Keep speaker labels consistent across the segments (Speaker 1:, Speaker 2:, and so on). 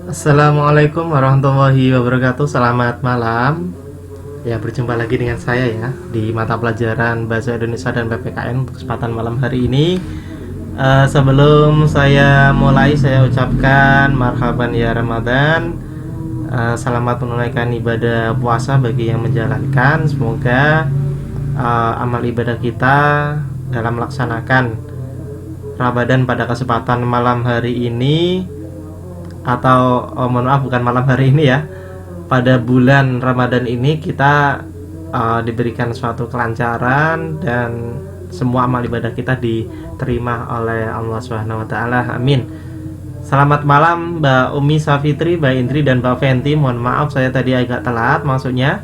Speaker 1: Assalamualaikum warahmatullahi wabarakatuh. Selamat malam. Ya, berjumpa lagi dengan saya ya di mata pelajaran Bahasa Indonesia dan PPKN untuk kesempatan malam hari ini. Sebelum saya mulai, saya ucapkan marhaban ya Ramadan. Selamat menunaikan ibadah puasa bagi yang menjalankan. Semoga amal ibadah kita dalam melaksanakan Ramadan pada kesempatan malam hari ini, atau mohon maaf, bukan malam hari ini ya, pada bulan Ramadan ini kita diberikan suatu kelancaran dan semua amal ibadah kita diterima oleh Allah Subhanahu wa taala. Amin. Selamat malam Mbak Umi Safitri, Mbak Indri dan Mbak Fenti. Mohon maaf saya tadi agak telat maksudnya.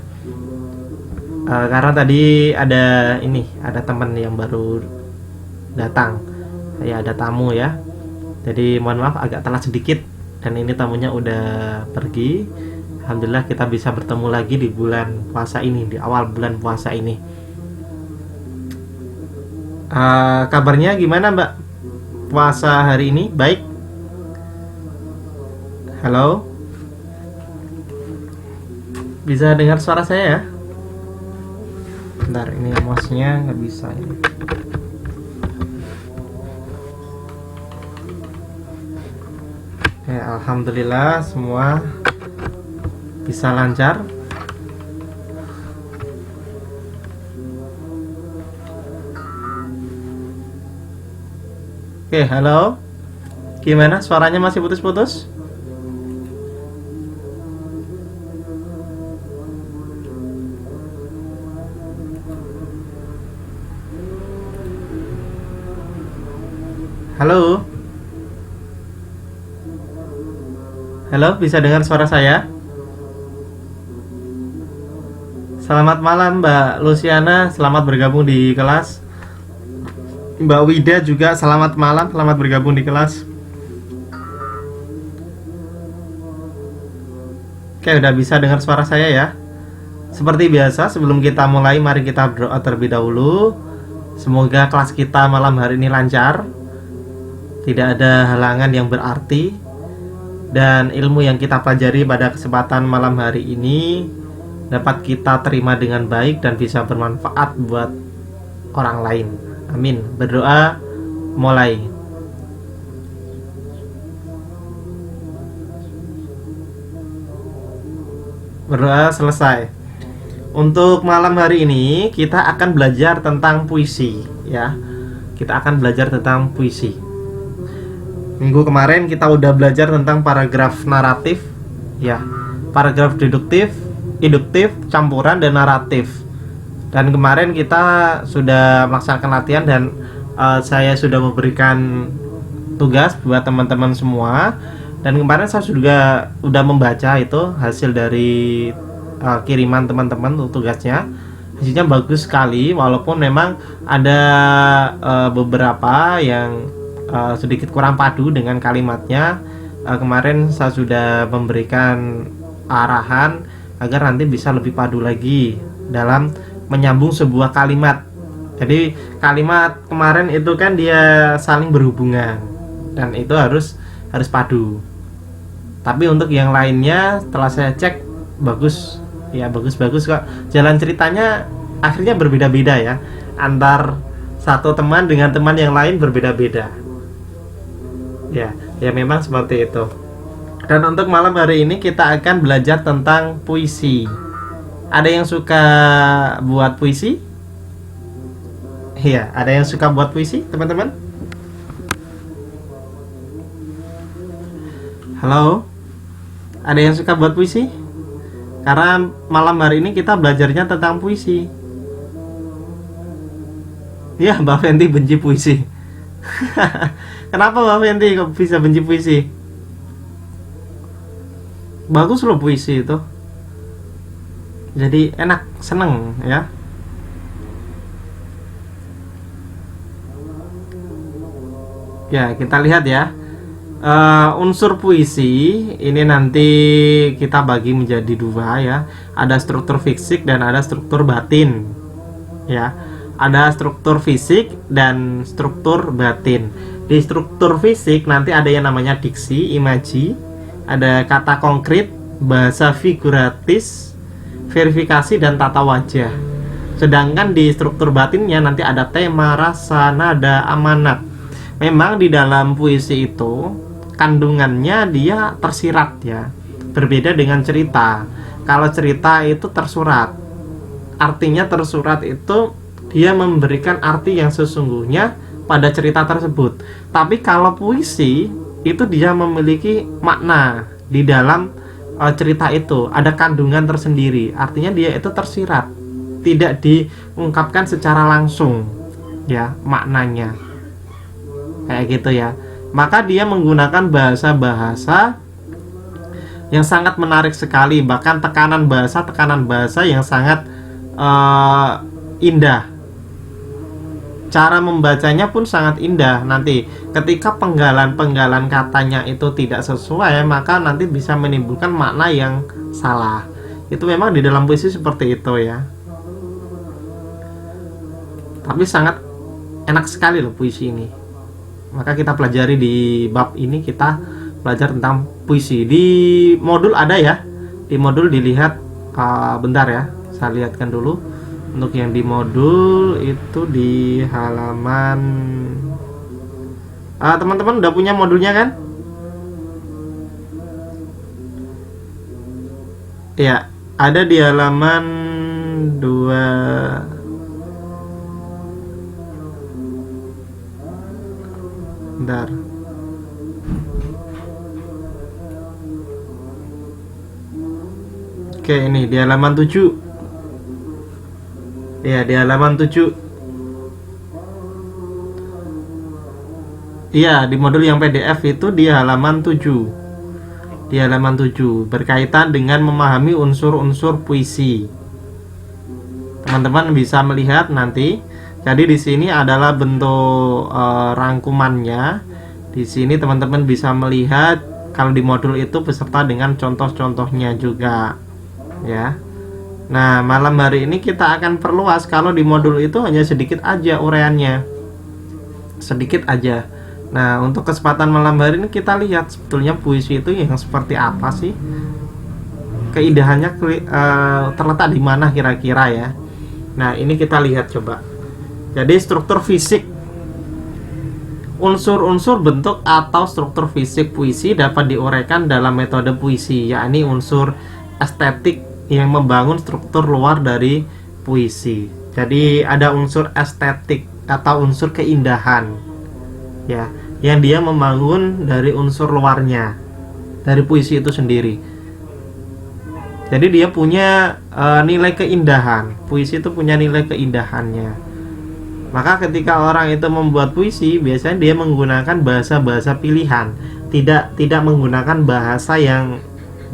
Speaker 1: Karena tadi ada teman yang baru datang. Ya, ada tamu ya. Jadi mohon maaf agak telat sedikit. Dan ini tamunya udah pergi. Alhamdulillah kita bisa bertemu lagi di bulan puasa ini, di awal bulan puasa ini. Kabarnya gimana Mbak? Puasa hari ini baik? Halo? Bisa dengar suara saya ya? Bentar, ini mouse-nya nggak bisa ini. Ya, alhamdulillah semua bisa lancar. Oke, halo. Gimana? Suaranya masih putus-putus? Halo? Halo, bisa dengar suara saya? Selamat malam Mbak Luciana, selamat bergabung di kelas. Mbak Wida juga selamat malam, selamat bergabung di kelas. Oke, udah bisa dengar suara saya ya. Seperti biasa, sebelum kita mulai, mari kita berdoa terlebih dahulu. Semoga kelas kita malam hari ini lancar, tidak ada halangan yang berarti, dan ilmu yang kita pelajari pada kesempatan malam hari ini dapat kita terima dengan baik dan bisa bermanfaat buat orang lain. Amin. Berdoa mulai. Berdoa selesai. Untuk malam hari ini kita akan belajar tentang puisi ya. Kita akan belajar tentang puisi. Minggu kemarin kita udah belajar tentang paragraf naratif ya, paragraf deduktif, induktif, campuran, dan naratif. Dan kemarin kita sudah melaksanakan latihan dan saya sudah memberikan tugas buat teman-teman semua. Dan kemarin saya juga udah membaca itu hasil dari kiriman teman-teman untuk tugasnya. Hasilnya bagus sekali, walaupun memang ada beberapa yang sedikit kurang padu dengan kalimatnya. Kemarin saya sudah memberikan arahan agar nanti bisa lebih padu lagi dalam menyambung sebuah kalimat. Jadi kalimat kemarin itu kan dia saling berhubungan dan itu harus padu. Tapi untuk yang lainnya setelah saya cek bagus ya, bagus kok. Jalan ceritanya akhirnya berbeda-beda ya, antar satu teman dengan teman yang lain berbeda-beda. Ya memang seperti itu. Dan untuk malam hari ini kita akan belajar tentang puisi. Ada yang suka buat puisi? Iya, ada yang suka buat puisi, teman-teman? Halo? Ada yang suka buat puisi? Karena malam hari ini kita belajarnya tentang puisi. Ya, Mbak Fenti benci puisi. Kenapa Mbak Fenti kok bisa benci puisi? Bagus loh puisi itu. Jadi enak, seneng ya. Ya, kita lihat ya. Unsur puisi ini nanti kita bagi menjadi dua ya. Ada struktur fisik dan ada struktur batin. Ya. Ada struktur fisik dan struktur batin. Di struktur fisik nanti ada yang namanya diksi, imaji, Ada kata konkret, bahasa figuratis, verifikasi, dan tata wajah. Sedangkan di struktur batinnya nanti ada tema, rasa, nada, amanat. Memang di dalam puisi itu kandungannya dia tersirat ya. Berbeda dengan cerita. Kalau cerita itu tersurat. Artinya tersurat itu dia memberikan arti yang sesungguhnya pada cerita tersebut. Tapi kalau puisi itu dia memiliki makna di dalam cerita itu, ada kandungan tersendiri. Artinya dia itu tersirat, tidak diungkapkan secara langsung ya maknanya. Kayak gitu ya. Maka dia menggunakan bahasa-bahasa yang sangat menarik sekali, bahkan tekanan bahasa yang sangat indah. Cara membacanya pun sangat indah. Nanti ketika penggalan-penggalan katanya itu tidak sesuai, maka nanti bisa menimbulkan makna yang salah. Itu memang di dalam puisi seperti itu ya. Tapi sangat enak sekali loh puisi ini. Maka kita pelajari di bab ini, kita belajar tentang puisi. Di modul ada ya. Di modul dilihat bentar ya. Saya lihatkan dulu. Untuk yang di modul itu di halaman teman-teman udah punya modulnya kan? Ya, ada di halaman 2. Bentar. Oke, ini di halaman 7. Ya, di halaman 7. Iya, di modul yang PDF itu di halaman 7. Di halaman 7 berkaitan dengan memahami unsur-unsur puisi. Teman-teman bisa melihat nanti. Jadi di sini adalah bentuk rangkumannya. Di sini teman-teman bisa melihat kalau di modul itu beserta dengan contoh-contohnya juga. Ya. Nah, malam hari ini kita akan perluas. Kalau di modul itu hanya sedikit aja uraiannya, sedikit aja. Nah, untuk kesempatan malam hari ini kita lihat sebetulnya puisi itu yang seperti apa sih, keindahannya terletak di mana kira-kira ya. Nah, ini kita lihat coba. Jadi struktur fisik, unsur-unsur bentuk atau struktur fisik puisi dapat diuraikan dalam metode puisi, yakni unsur estetik yang membangun struktur luar dari puisi. Jadi ada unsur estetik atau unsur keindahan ya, yang dia membangun dari unsur luarnya, dari puisi itu sendiri. Jadi dia punya nilai keindahan. Puisi itu punya nilai keindahannya. Maka ketika orang itu membuat puisi, biasanya dia menggunakan bahasa-bahasa pilihan, tidak menggunakan bahasa yang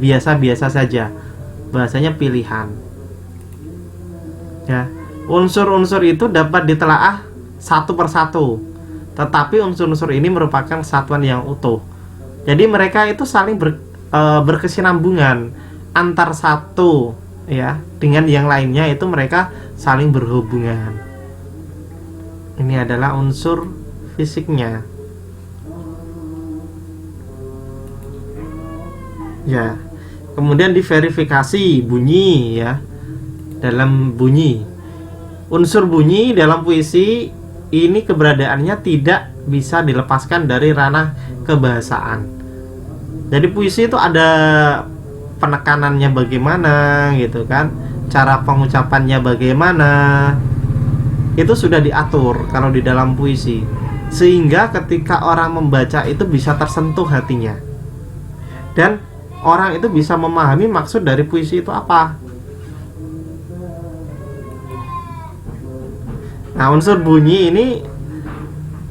Speaker 1: biasa-biasa saja. Bahasanya pilihan ya. Unsur-unsur itu dapat ditelaah satu persatu, tetapi unsur-unsur ini merupakan kesatuan yang utuh. Jadi mereka itu saling berkesinambungan antar satu ya dengan yang lainnya, itu mereka saling berhubungan. Ini adalah unsur fisiknya ya. Kemudian diverifikasi bunyi ya. Dalam bunyi, unsur bunyi dalam puisi ini keberadaannya tidak bisa dilepaskan dari ranah kebahasaan. Jadi puisi itu ada penekanannya bagaimana gitu kan, cara pengucapannya bagaimana, itu sudah diatur kalau di dalam puisi, sehingga ketika orang membaca itu bisa tersentuh hatinya, dan orang itu bisa memahami maksud dari puisi itu apa. Nah, unsur bunyi ini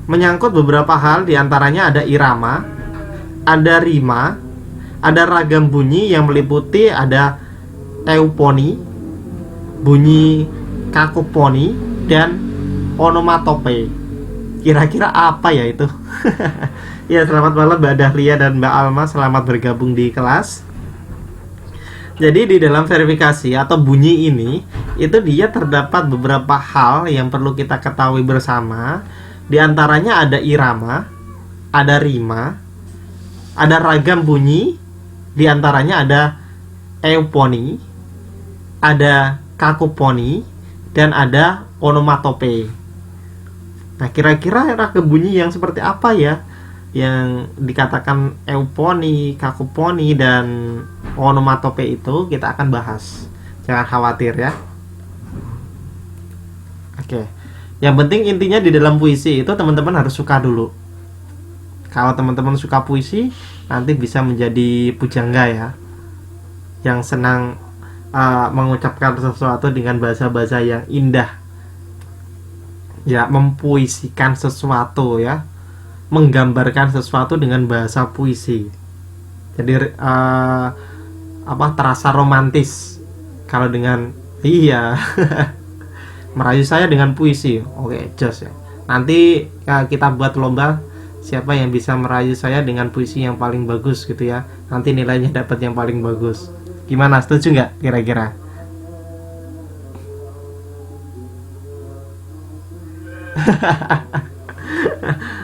Speaker 1: menyangkut beberapa hal, diantaranya ada irama, ada rima, ada ragam bunyi yang meliputi ada euponi, bunyi kakoponi, dan onomatope. Kira-kira apa ya itu? Ya, selamat malam Mbak Dahlia dan Mbak Alma, selamat bergabung di kelas. Jadi di dalam verifikasi atau bunyi ini, itu dia terdapat beberapa hal yang perlu kita ketahui bersama. Di antaranya ada irama, ada rima, ada ragam bunyi, Di antaranya ada euponi, ada kakoponi, dan ada onomatope. Nah, kira-kira raga bunyi yang seperti apa ya yang dikatakan euponi, kakoponi, dan onomatope itu kita akan bahas. Jangan khawatir ya. Oke. Yang penting intinya di dalam puisi itu teman-teman harus suka dulu. Kalau teman-teman suka puisi, nanti bisa menjadi pujangga ya, yang senang mengucapkan sesuatu dengan bahasa-bahasa yang indah, ya, mempuisikan sesuatu ya, menggambarkan sesuatu dengan bahasa puisi. Jadi terasa romantis kalau dengan iya merayu saya dengan puisi. Oke, jos ya. Nanti kita buat lomba siapa yang bisa merayu saya dengan puisi yang paling bagus gitu ya. Nanti nilainya dapat yang paling bagus. Gimana, setuju nggak kira-kira?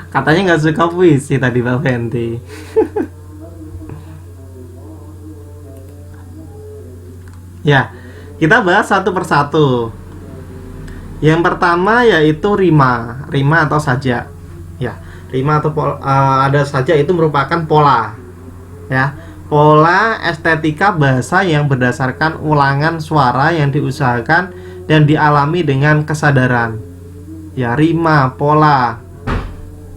Speaker 1: Katanya nggak suka puisi tadi Pak Fenty. Ya, kita bahas satu persatu. Yang pertama yaitu rima, rima atau sajak. Ya, rima atau ada saja itu merupakan pola. Ya, pola estetika bahasa yang berdasarkan ulangan suara yang diusahakan dan dialami dengan kesadaran. Ya, rima, pola.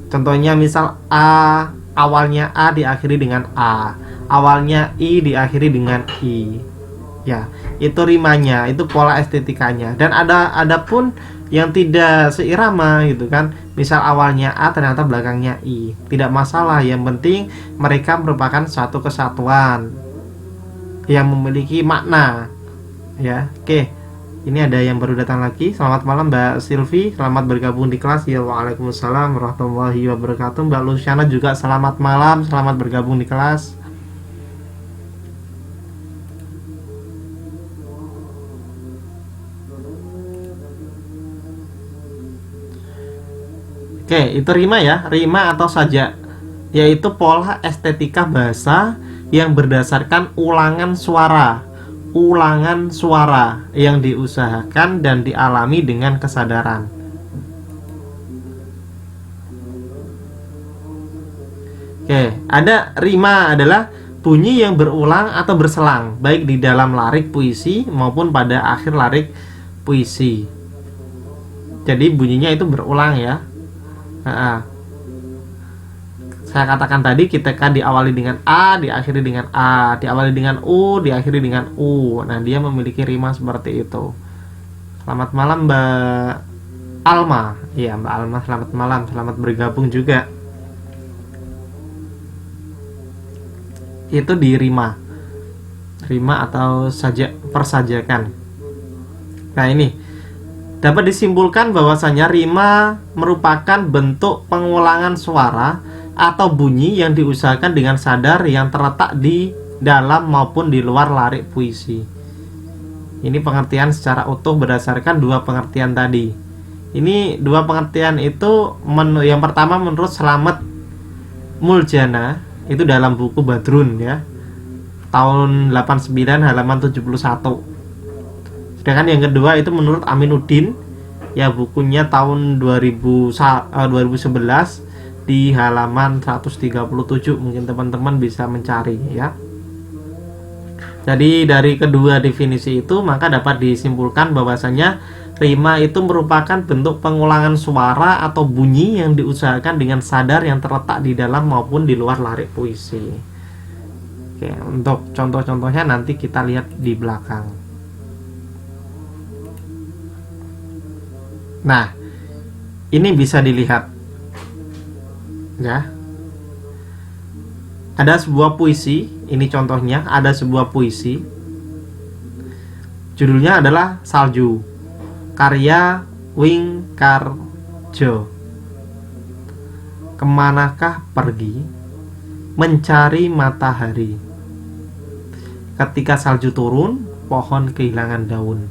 Speaker 1: Contohnya misal A, awalnya A diakhiri dengan A, awalnya I diakhiri dengan I. Ya, itu rimanya, itu pola estetikanya. Dan ada pun yang tidak seirama gitu kan. Misal awalnya A ternyata belakangnya I. Tidak masalah, yang penting mereka merupakan satu kesatuan yang memiliki makna. Ya, oke. Ini ada yang baru datang lagi. Selamat malam Mbak Silvi, selamat bergabung di kelas. Ya, waalaikumsalam warahmatullahi wabarakatuh. Mbak Luciana juga selamat malam, selamat bergabung di kelas. Oke, itu rima ya, rima atau sajak, yaitu pola estetika bahasa yang berdasarkan ulangan suara yang diusahakan dan dialami dengan kesadaran. Oke, ada rima adalah bunyi yang berulang atau berselang, baik di dalam larik puisi maupun pada akhir larik puisi. Jadi bunyinya itu berulang ya. Saya katakan tadi, kita kan diawali dengan A, diakhiri dengan A, diawali dengan U, diakhiri dengan U. Nah, dia memiliki rima seperti itu. Selamat malam Mbak Alma. Iya, Mbak Alma, selamat malam, selamat bergabung juga. Itu di rima atau persajakan. Nah, ini dapat disimpulkan bahwasanya rima merupakan bentuk pengulangan suara atau bunyi yang diusahakan dengan sadar yang terletak di dalam maupun di luar larik puisi. Ini pengertian secara utuh berdasarkan dua pengertian tadi. Ini dua pengertian itu yang pertama menurut Slamet Muljana, itu dalam buku Badrun ya, tahun 89 halaman 71. Sedangkan yang kedua itu menurut Aminuddin, ya bukunya tahun 2011 di halaman 137. Mungkin teman-teman bisa mencari ya. Jadi dari kedua definisi itu maka dapat disimpulkan bahwasanya rima itu merupakan bentuk pengulangan suara atau bunyi yang diusahakan dengan sadar yang terletak di dalam maupun di luar larik puisi. Oke, untuk contoh-contohnya nanti kita lihat di belakang. Nah, ini bisa dilihat ya. Ada sebuah puisi, ini contohnya, ada sebuah puisi. Judulnya adalah Salju, karya Wingkarjo. Kemanakah pergi mencari matahari? Ketika salju turun, pohon kehilangan daun.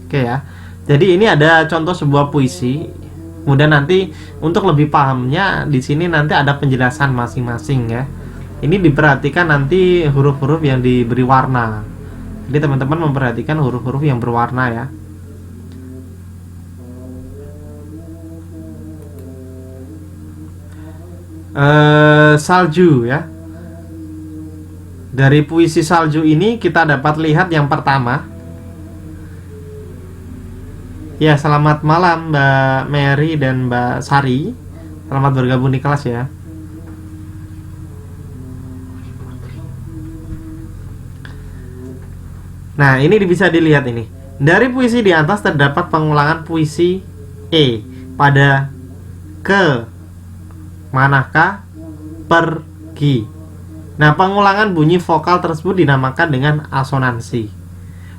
Speaker 1: Oke ya. Jadi ini ada contoh sebuah puisi Kemudian nanti untuk lebih pahamnya di sini nanti ada penjelasan masing-masing ya. Ini diperhatikan nanti huruf-huruf yang diberi warna. Jadi teman-teman memperhatikan huruf-huruf yang berwarna ya. Salju ya. Dari puisi salju ini kita dapat lihat yang pertama. Ya, selamat malam Mbak Mary dan Mbak Sari. Selamat bergabung di kelas ya. Nah, ini bisa dilihat ini. Dari puisi di atas terdapat pengulangan puisi E pada ke manakah pergi. Nah, pengulangan bunyi vokal tersebut dinamakan dengan asonansi.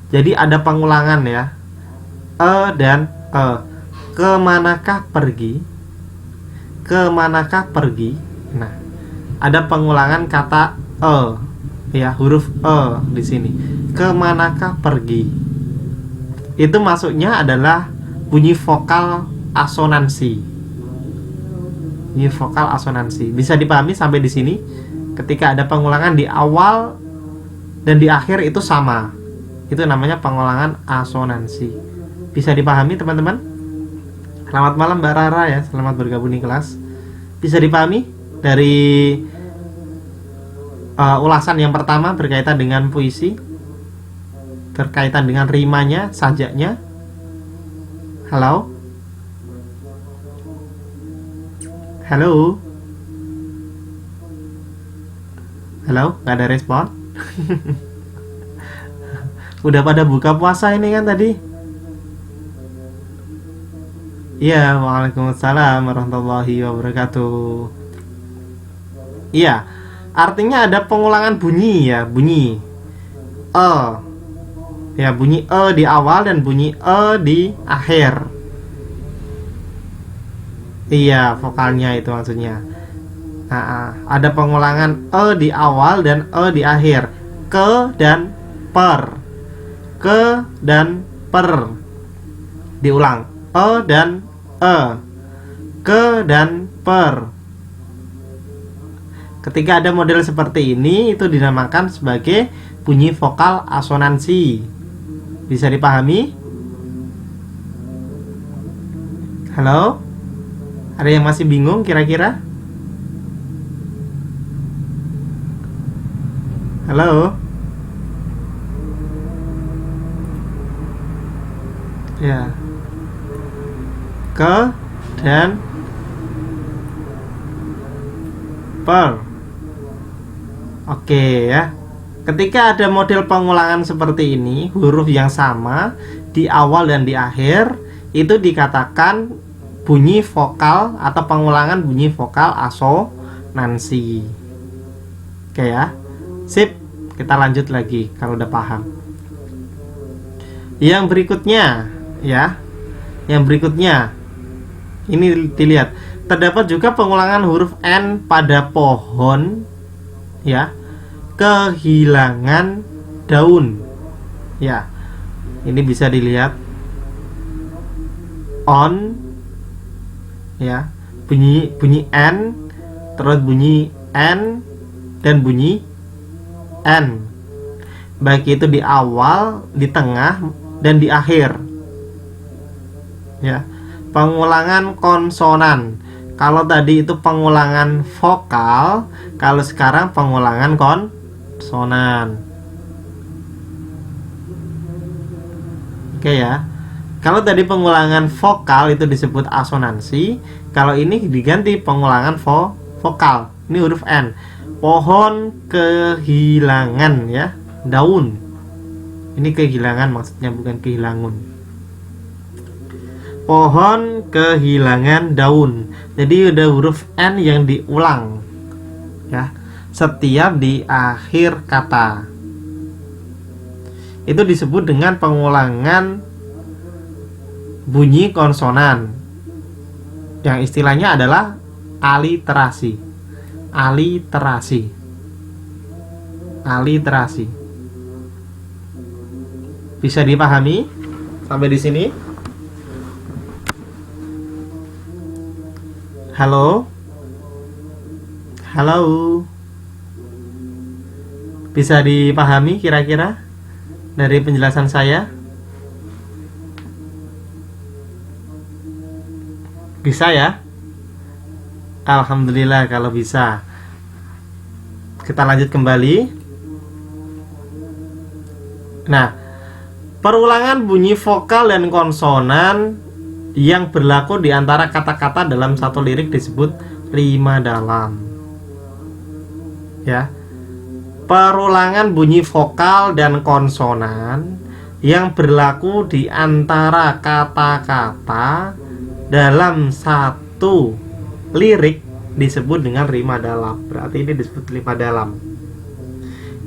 Speaker 1: Jadi ada pengulangan ya. Dan kemanakah pergi, kemanakah pergi. Nah, ada pengulangan kata ya, huruf di sini. Kemanakah pergi. Itu masuknya adalah bunyi vokal asonansi. Bunyi vokal asonansi. Bisa dipahami sampai di sini? Ketika ada pengulangan di awal dan di akhir itu sama. Itu namanya pengulangan asonansi. Bisa dipahami teman-teman? Selamat malam Mbak Rara ya, selamat bergabung di kelas. Bisa dipahami dari ulasan yang pertama berkaitan dengan puisi, berkaitan dengan rimanya, sajaknya. Halo? Halo? Halo? Gak ada respon? Udah pada buka puasa ini kan tadi? Iya, waalaikumsalam warahmatullahi wabarakatuh. Iya, artinya ada pengulangan bunyi ya, bunyi ya, bunyi di awal dan bunyi di akhir. Iya, vokalnya itu maksudnya. Ada pengulangan di awal dan di akhir. Ke dan per. Ke dan per. Diulang. Dan ke dan per. Ketika ada model seperti ini, itu dinamakan sebagai bunyi vokal asonansi. Bisa dipahami? Halo? Ada yang masih bingung kira-kira? Halo? Ya. Ke dan per. Oke ya. Ketika ada model pengulangan seperti ini, huruf yang sama di awal dan di akhir, itu dikatakan bunyi vokal atau pengulangan bunyi vokal asonansi. Oke ya. Sip, kita lanjut lagi kalau udah paham. Yang berikutnya ya. Yang berikutnya ini dilihat, terdapat juga pengulangan huruf N pada pohon ya, kehilangan daun ya. Ini bisa dilihat on ya, bunyi N, terus bunyi N dan bunyi N, baik itu di awal, di tengah dan di akhir ya. Pengulangan konsonan. Kalau tadi itu pengulangan vokal, kalau sekarang pengulangan konsonan. Oke ya. Kalau tadi pengulangan vokal itu disebut asonansi, kalau ini diganti pengulangan vokal. Ini huruf N. Pohon kehilangan ya, daun. Ini kehilangan maksudnya, bukan kehilangun. Pohon kehilangan daun. Jadi ada huruf N yang diulang ya, setiap di akhir kata. Itu disebut dengan pengulangan bunyi konsonan, yang istilahnya adalah aliterasi. Aliterasi. Aliterasi. Bisa dipahami sampai di sini? Halo? Halo? Bisa dipahami kira-kira dari penjelasan saya? Bisa ya? Alhamdulillah kalau bisa. Kita lanjut kembali. Nah, perulangan bunyi vokal dan konsonan yang berlaku di antara kata-kata dalam satu lirik disebut rima dalam. Ya. Perulangan bunyi vokal dan konsonan yang berlaku di antara kata-kata dalam satu lirik disebut dengan rima dalam. Berarti ini disebut rima dalam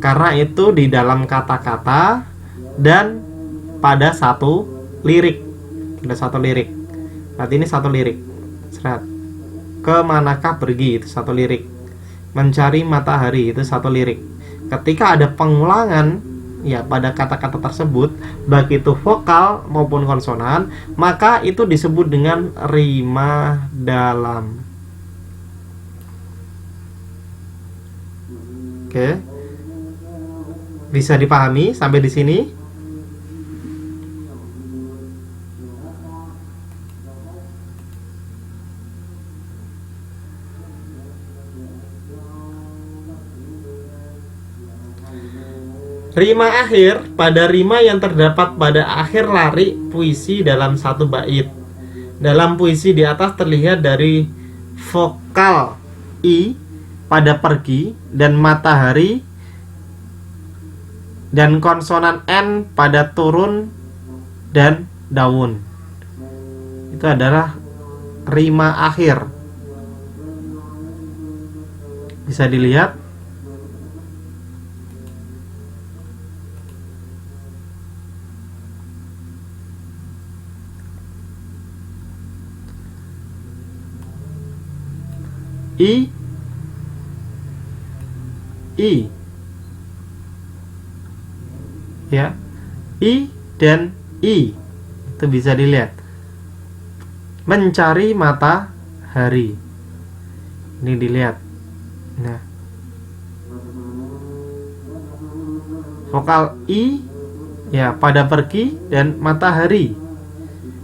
Speaker 1: karena itu di dalam kata-kata dan pada satu lirik. Ada satu lirik. Berarti ini satu lirik. Serat. Kemanakah pergi, itu satu lirik. Mencari matahari, itu satu lirik. Ketika ada pengulangan ya pada kata-kata tersebut, baik itu vokal maupun konsonan, maka itu disebut dengan rima dalam. Oke. Bisa dipahami sampai di sini? Rima akhir pada rima yang terdapat pada akhir lari puisi dalam satu bait. Dalam puisi di atas terlihat dari vokal I pada pergi dan matahari dan konsonan N pada turun dan daun. Itu adalah rima akhir. Bisa dilihat. I ya, I dan I itu bisa dilihat. Mencari matahari, ini dilihat. Nah, vokal I ya pada pergi dan matahari,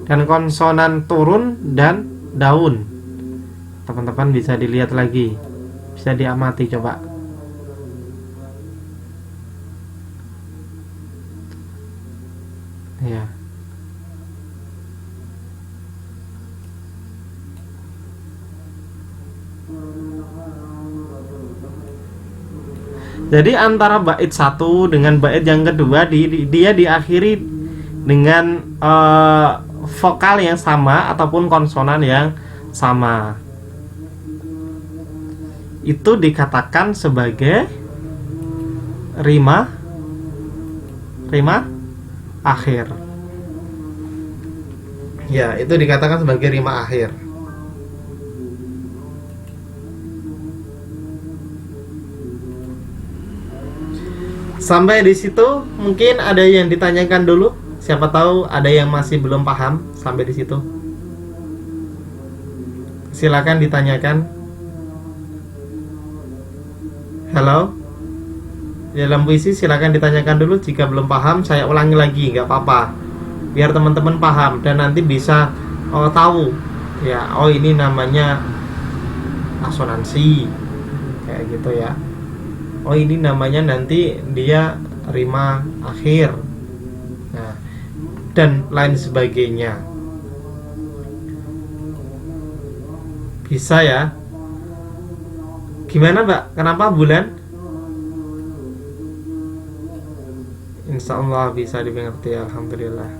Speaker 1: dan konsonan turun dan daun. Teman-teman bisa dilihat lagi, bisa diamati coba. Ya. Jadi antara bait satu dengan bait yang kedua dia diakhiri dengan vokal yang sama ataupun konsonan yang sama. Itu dikatakan sebagai rima akhir. Ya, itu dikatakan sebagai rima akhir. Sampai di situ mungkin ada yang ditanyakan dulu. Siapa tahu ada yang masih belum paham sampai di situ. Silakan ditanyakan. Halo, dalam puisi silakan ditanyakan dulu. Jika belum paham saya ulangi lagi, nggak apa-apa, biar teman-teman paham dan nanti bisa tahu ya, oh ini namanya asonansi kayak gitu ya, oh ini namanya nanti dia rima akhir, nah dan lain sebagainya. Bisa ya. Gimana Mbak? Kenapa bulan? Insya Allah bisa dimengerti, alhamdulillah.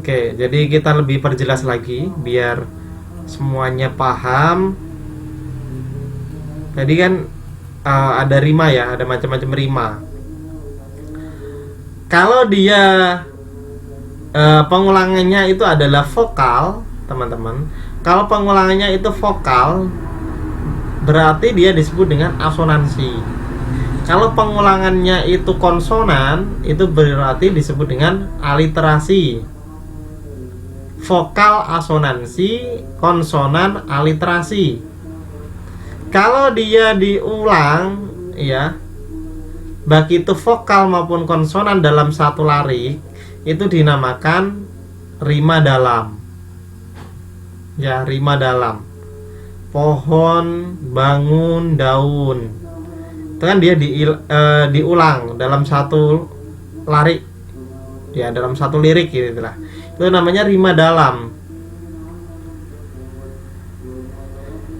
Speaker 1: Oke, jadi kita lebih perjelas lagi biar semuanya paham. Jadi kan ada rima ya, ada macam-macam rima. Kalau dia pengulangannya itu adalah vokal, teman-teman. Kalau pengulangannya itu vokal, berarti dia disebut dengan asonansi. Kalau pengulangannya itu konsonan, itu berarti disebut dengan aliterasi. vokal asonansi, konsonan aliterasi. Kalau dia diulang ya, baik itu vokal maupun konsonan dalam satu larik, itu dinamakan rima dalam. Ya, rima dalam. Pohon, bangun, daun. Itu kan dia diulang dalam satu larik. Ya, dalam satu lirik gitu lah. Itu namanya rima dalam.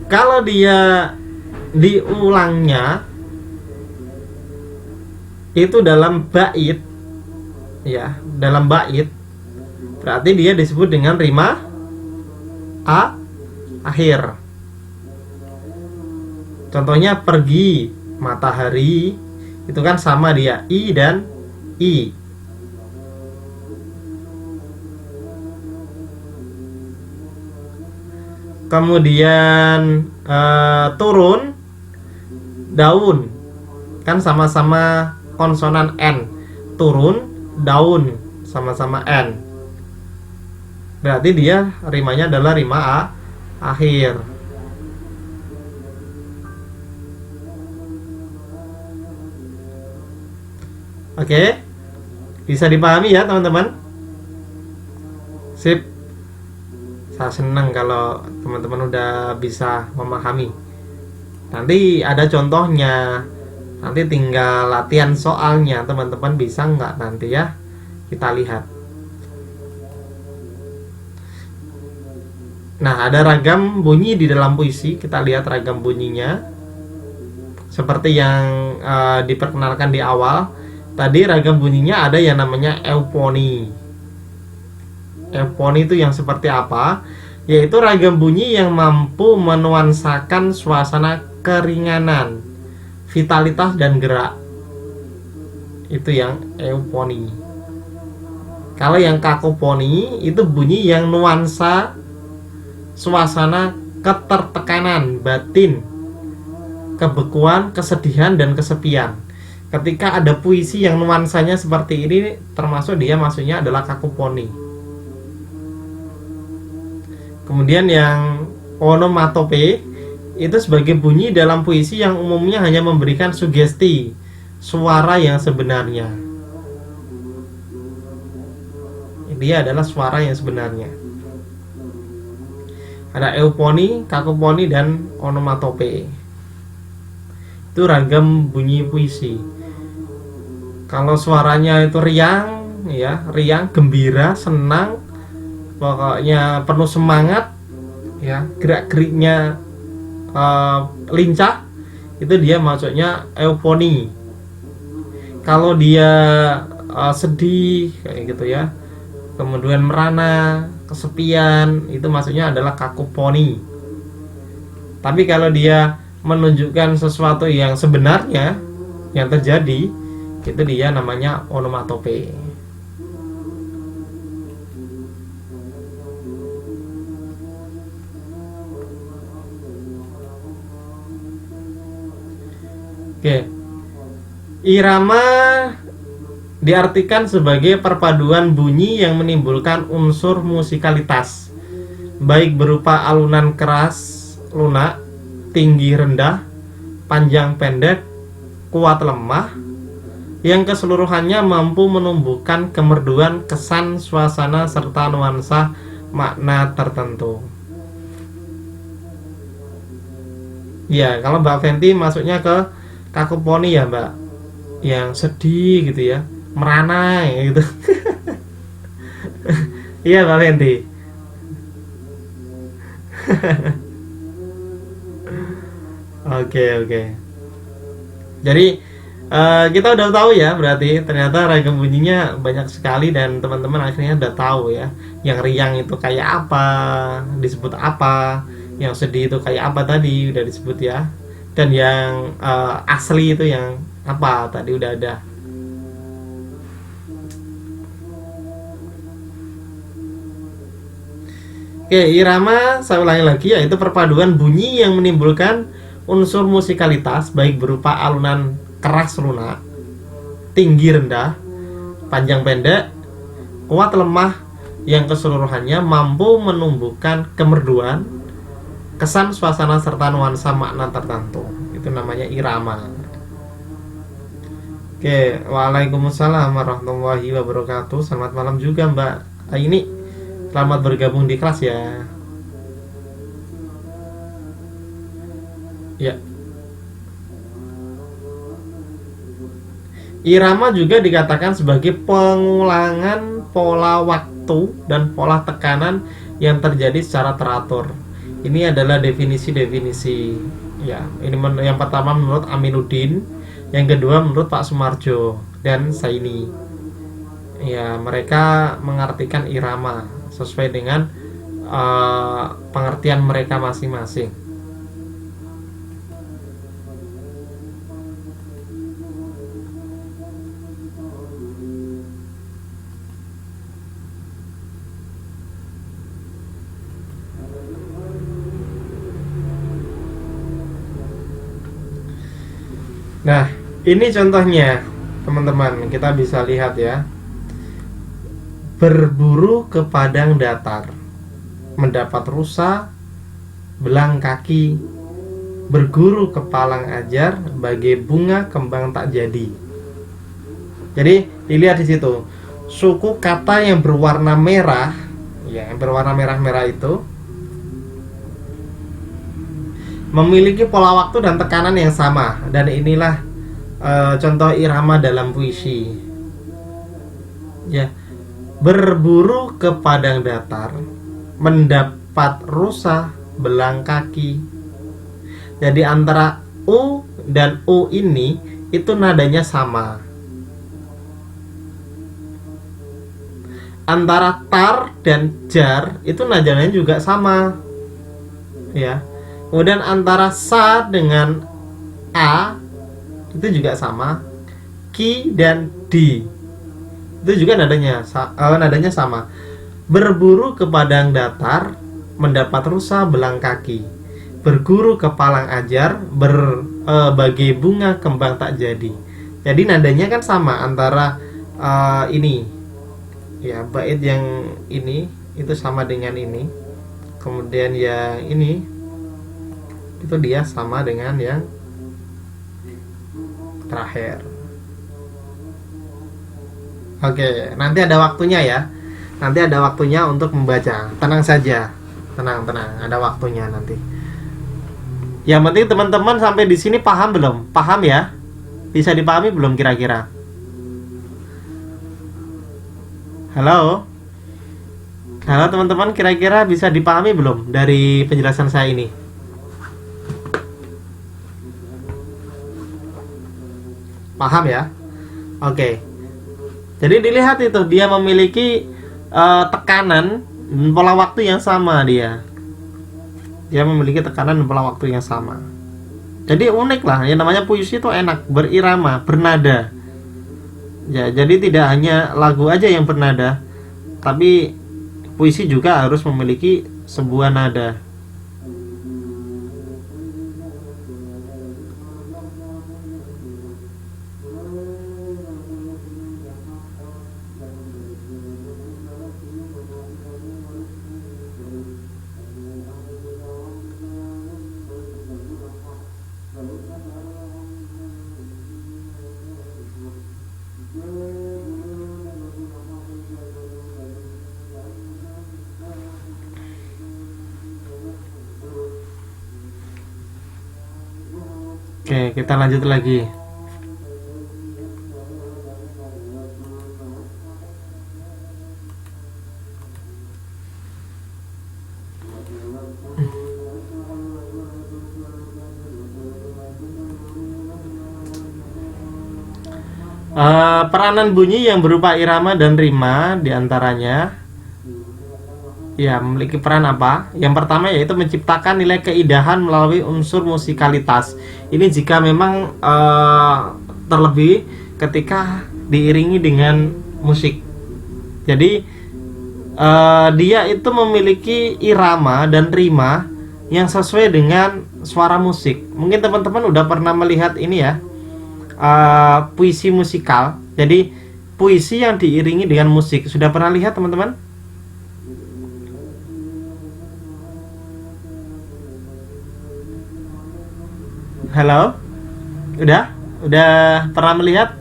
Speaker 1: Kalau dia diulangnya itu dalam bait, ya, dalam bait, berarti dia disebut dengan rima akhir. Contohnya pergi matahari, itu kan sama dia i dan i. Kemudian turun daun, kan sama-sama konsonan n. Turun daun sama-sama n, berarti dia rimanya adalah rima akhir. Oke, bisa dipahami ya teman-teman? Sip. Saya senang kalau teman-teman udah bisa memahami. Nanti ada contohnya, nanti tinggal latihan soalnya. Teman-teman bisa nggak nanti ya? Kita lihat. Nah, ada ragam bunyi di dalam puisi. Kita lihat ragam bunyinya. Seperti yang diperkenalkan di awal. Tadi ragam bunyinya ada yang namanya euponi. Euponi itu yang seperti apa? Yaitu ragam bunyi yang mampu menuansakan suasana keringanan, vitalitas dan gerak. Itu yang euponi. Kalau yang kakofoni itu bunyi yang nuansa suasana ketertekanan batin, kebekuan, kesedihan dan kesepian. Ketika ada puisi yang nuansanya seperti ini, termasuk dia maksudnya adalah kakofoni. Kemudian yang onomatope itu sebagai bunyi dalam puisi yang umumnya hanya memberikan sugesti suara yang sebenarnya. Dia adalah suara yang sebenarnya. Ada euponi, kakofoni dan onomatope. Itu ragam bunyi puisi. Kalau suaranya itu riang, ya, riang, gembira, senang, pokoknya penuh semangat, ya, gerak-geriknya lincah, itu dia maksudnya euponi. Kalau dia sedih kayak gitu ya, kemudian merana, kesepian, itu maksudnya adalah kakofoni. Tapi kalau dia menunjukkan sesuatu yang sebenarnya yang terjadi, itu dia namanya onomatope. Oke. Irama diartikan sebagai perpaduan bunyi yang menimbulkan unsur musikalitas, baik berupa alunan keras, lunak, tinggi rendah, panjang pendek, kuat lemah, yang keseluruhannya mampu menumbuhkan kemerduan kesan suasana serta nuansa makna tertentu. Ya, kalau Mbak Fenty masuknya ke kakofoni ya Mbak, yang sedih gitu ya, merana gitu. Iya Mbak Fenty. Oke. Jadi kita udah tahu ya, berarti ternyata ragam bunyinya banyak sekali dan teman-teman akhirnya udah tahu ya. Yang riang itu kayak apa, disebut apa, yang sedih itu kayak apa tadi udah disebut ya. Dan yang asli itu yang apa tadi udah ada. Oke, irama saya ulangi lagi, yaitu perpaduan bunyi yang menimbulkan unsur musikalitas baik berupa alunan keras lunak, tinggi rendah, panjang pendek, kuat lemah, yang keseluruhannya mampu menumbuhkan kemerduan, kesan suasana serta nuansa makna tertentu. Itu namanya irama. Oke, waalaikumsalam warahmatullahi wabarakatuh. Selamat malam juga Mbak Aini. Selamat bergabung di kelas ya. Ya. Irama juga dikatakan sebagai pengulangan pola waktu dan pola tekanan yang terjadi secara teratur. Ini adalah definisi-definisi. Ya, ini yang pertama menurut Aminuddin, yang kedua menurut Pak Sumarjo dan Saini. Ya, mereka mengartikan irama sesuai dengan pengertian mereka masing-masing. Nah, ini contohnya, teman-teman, kita bisa lihat ya. Berburu ke padang datar, mendapat rusa, belang kaki, berguru ke palang ajar, bagai bunga kembang tak jadi. Jadi, dilihat di situ. Suku kata yang berwarna merah, ya, yang berwarna merah-merah itu memiliki pola waktu dan tekanan yang sama, dan inilah contoh irama dalam puisi. Ya, berburu ke padang datar, mendapat rusa, belang kaki. Jadi antara u dan u ini itu nadanya sama. Antara tar dan jar itu nadanya juga sama. Ya. Kemudian antara sa dengan a itu juga sama. Ki dan di itu juga nadanya sama. Berburu ke padang datar, mendapat rusa, belang kaki. Berguru ke palang ajar, bagai bunga kembang tak jadi. Jadi nadanya kan sama antara ini. Ya, bait yang ini itu sama dengan ini. Kemudian yang ini itu dia sama dengan yang terakhir. Oke, nanti ada waktunya ya. Nanti ada waktunya untuk membaca. Tenang saja. Tenang, ada waktunya nanti. Yang penting teman-teman sampai di sini paham belum? Paham ya? Bisa dipahami belum kira-kira? Halo? Halo teman-teman, kira-kira bisa dipahami belum dari penjelasan saya ini? Paham ya? Oke. Jadi dilihat itu dia memiliki tekanan dan pola waktu yang sama dia. Dia memiliki tekanan dan pola waktu yang sama. Jadi unik lah. Yang namanya puisi itu enak, berirama, bernada. Ya, jadi tidak hanya lagu aja yang bernada, tapi puisi juga harus memiliki sebuah nada. Oke, kita lanjut lagi. Peranan bunyi yang berupa irama dan rima diantaranya ya memiliki peran apa? Yang pertama yaitu menciptakan nilai keindahan melalui unsur musikalitas. Ini jika memang terlebih ketika diiringi dengan musik. Jadi dia itu memiliki irama dan rima yang sesuai dengan suara musik. Mungkin teman-teman udah pernah melihat ini ya, puisi musikal. Jadi puisi yang diiringi dengan musik. Sudah pernah lihat teman-teman? Halo? Udah pernah melihat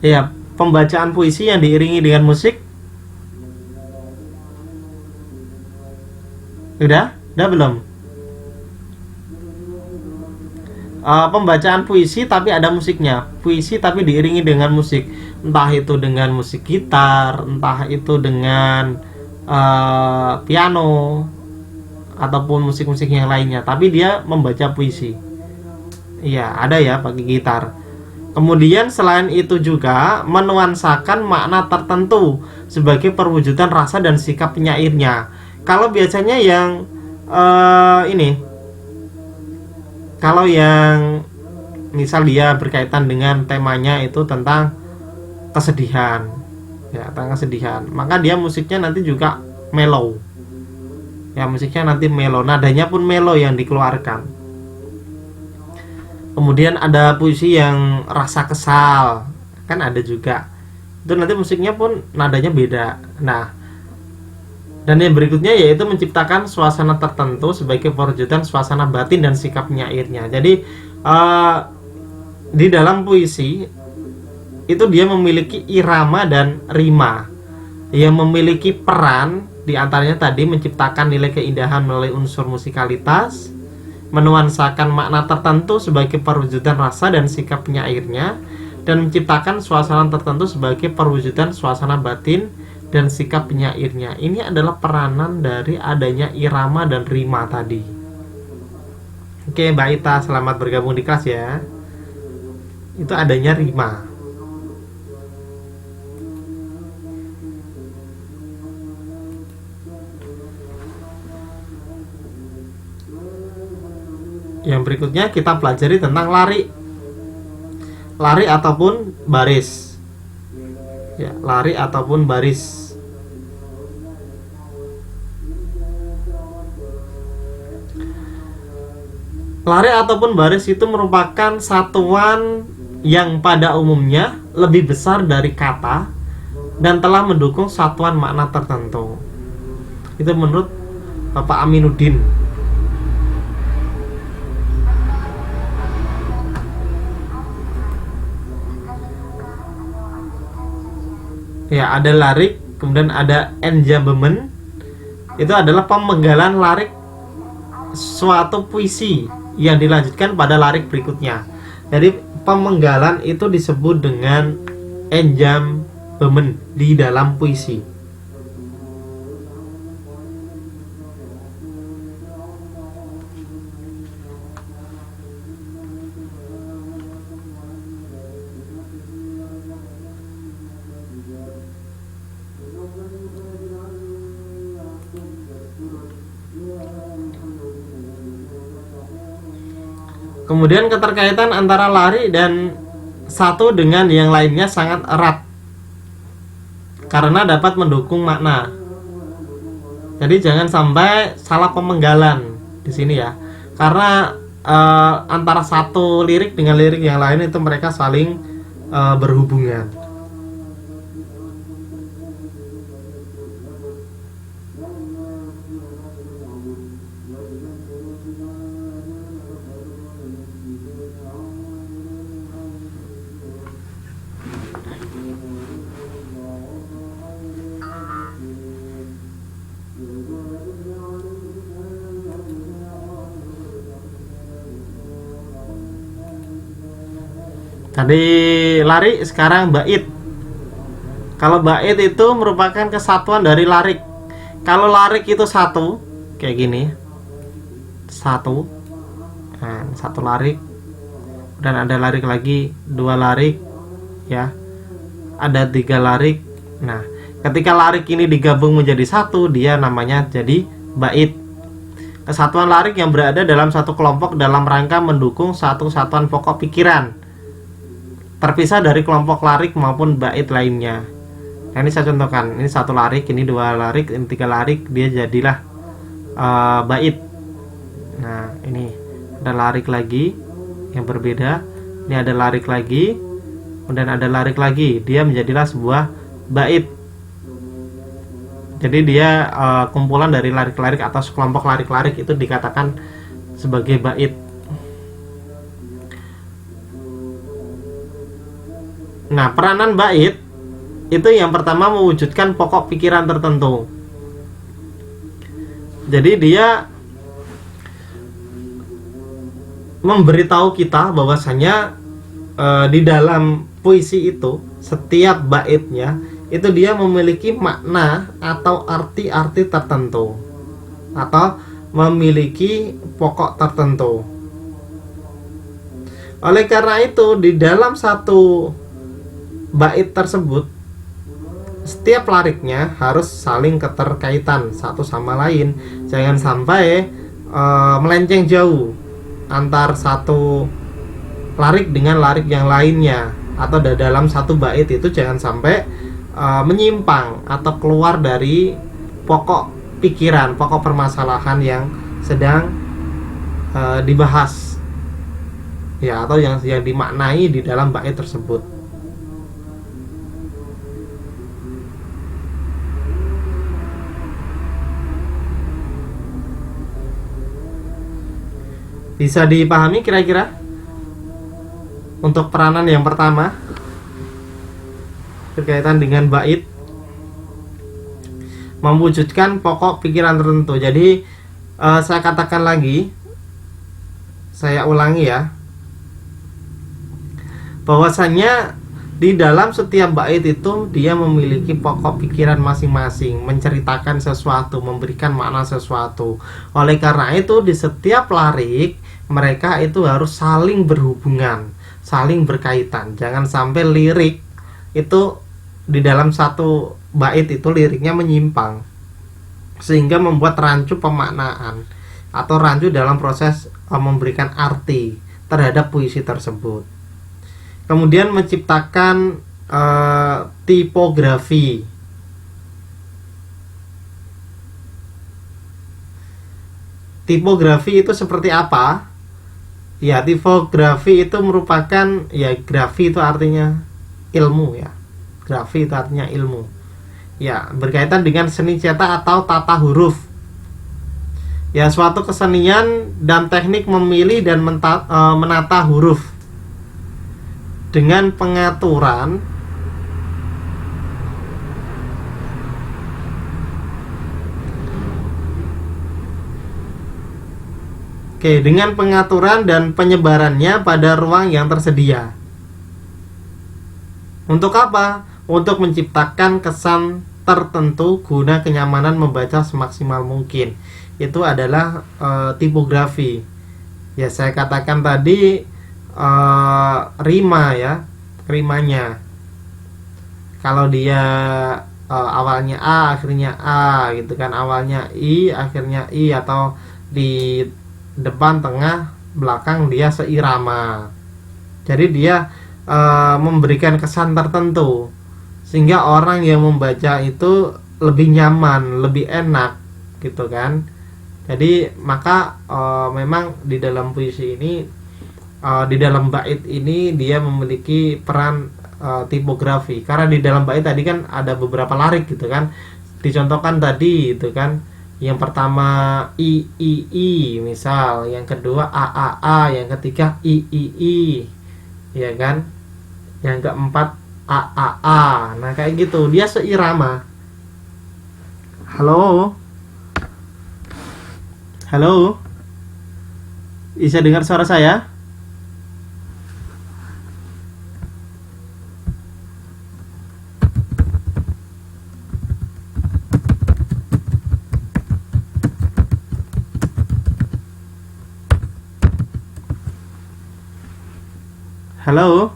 Speaker 1: ya pembacaan puisi yang diiringi dengan musik? Udah belum? Pembacaan puisi tapi ada musiknya, puisi tapi diiringi dengan musik, entah itu dengan musik gitar, entah itu dengan piano ataupun musik-musik yang lainnya, tapi dia membaca puisi. Iya, ada ya pakai gitar. Kemudian selain itu juga menuansakan makna tertentu sebagai perwujudan rasa dan sikap penyairnya. Kalau biasanya yang ini, kalau yang misal dia berkaitan dengan temanya itu tentang kesedihan, ya tentang kesedihan, maka dia musiknya nanti juga mellow. Ya musiknya nanti mellow, nadanya pun mellow yang dikeluarkan. Kemudian ada puisi yang rasa kesal, kan ada juga. Itu nanti musiknya pun nadanya beda. Nah, dan yang berikutnya yaitu menciptakan suasana tertentu sebagai perwujudan suasana batin dan sikap penyairnya. Jadi di dalam puisi itu dia memiliki irama dan rima yang memiliki peran diantaranya tadi menciptakan nilai keindahan melalui unsur musikalitas, menuansakan makna tertentu sebagai perwujudan rasa dan sikap penyairnya, dan menciptakan suasana tertentu sebagai perwujudan suasana batin dan sikap penyairnya. Ini adalah peranan dari adanya irama dan rima tadi. Oke, Mbak Ita, selamat bergabung di kelas ya. Itu adanya rima. Yang berikutnya kita pelajari tentang lari. Lari ataupun baris. Ya, lari ataupun baris. Lari ataupun baris itu merupakan satuan yang pada umumnya lebih besar dari kata dan telah mendukung satuan makna tertentu. Itu menurut Bapak Aminuddin. Ya, ada larik, kemudian ada enjambement. Itu adalah pemenggalan larik suatu puisi yang dilanjutkan pada larik berikutnya. Jadi pemenggalan itu disebut dengan enjambement di dalam puisi. Kemudian keterkaitan antara lari dan satu dengan yang lainnya sangat erat karena dapat mendukung makna. Jadi jangan sampai salah pemenggalan di sini ya, karena antara satu lirik dengan lirik yang lain itu mereka saling berhubungan. Tadi lari, sekarang bait. Kalau bait itu merupakan kesatuan dari larik. Kalau larik itu satu, kayak gini, satu, nah, satu larik, dan ada larik lagi, dua larik, ya, ada tiga larik. Nah, ketika larik ini digabung menjadi satu, dia namanya jadi bait. Kesatuan larik yang berada dalam satu kelompok dalam rangka mendukung satu satuan pokok pikiran, terpisah dari kelompok larik maupun bait lainnya. Nah, ini saya contohkan. Ini satu larik, ini dua larik, ini tiga larik, dia jadilah bait. Nah, ini ada larik lagi yang berbeda. Ini ada larik lagi, kemudian ada larik lagi. Dia menjadilah sebuah bait. Jadi dia kumpulan dari larik-larik atau sekelompok larik-larik itu dikatakan sebagai bait. Nah, peranan bait itu yang pertama mewujudkan pokok pikiran tertentu. Jadi dia memberitahu kita bahwasanya di dalam puisi itu setiap baitnya itu dia memiliki makna atau arti-arti tertentu atau memiliki pokok tertentu. Oleh karena itu di dalam satu bait tersebut setiap lariknya harus saling keterkaitan satu sama lain. Jangan sampai melenceng jauh antar satu larik dengan larik yang lainnya, atau dalam satu bait itu jangan sampai menyimpang atau keluar dari pokok pikiran, pokok permasalahan yang sedang dibahas ya, atau yang dimaknai di dalam bait tersebut. Bisa dipahami kira-kira untuk peranan yang pertama berkaitan dengan bait mewujudkan pokok pikiran tertentu. Jadi saya katakan lagi, saya ulangi ya, bahwasanya di dalam setiap bait itu dia memiliki pokok pikiran masing-masing, menceritakan sesuatu, memberikan makna sesuatu. Oleh karena itu di setiap larik mereka itu harus saling berhubungan, saling berkaitan. Jangan sampai lirik itu di dalam satu bait itu liriknya menyimpang sehingga membuat rancu pemaknaan atau rancu dalam proses memberikan arti terhadap puisi tersebut. Kemudian menciptakan tipografi. Tipografi itu seperti apa? Ya, tipografi itu merupakan, ya, grafi itu artinya ilmu ya. Grafi itu artinya ilmu. Ya, berkaitan dengan seni cetak atau tata huruf. Ya, suatu kesenian dan teknik memilih dan menata huruf dengan pengaturan dengan pengaturan dan penyebarannya pada ruang yang tersedia. Untuk apa? Untuk menciptakan kesan tertentu guna kenyamanan membaca semaksimal mungkin. Itu adalah tipografi. Ya, saya katakan tadi rima ya, rimanya. Kalau dia awalnya A, akhirnya A gitu kan, awalnya I, akhirnya I, atau di depan, tengah, belakang dia seirama. Jadi dia memberikan kesan tertentu sehingga orang yang membaca itu lebih nyaman, lebih enak gitu kan. Jadi maka memang di dalam puisi ini, di dalam bait ini dia memiliki peran tipografi, karena di dalam bait tadi kan ada beberapa larik gitu kan, dicontohkan tadi itu kan. Yang pertama I misal, yang kedua A, yang ketiga I, ya kan, yang keempat A. Nah kayak gitu, dia seirama. Halo, bisa dengar suara saya? Halo,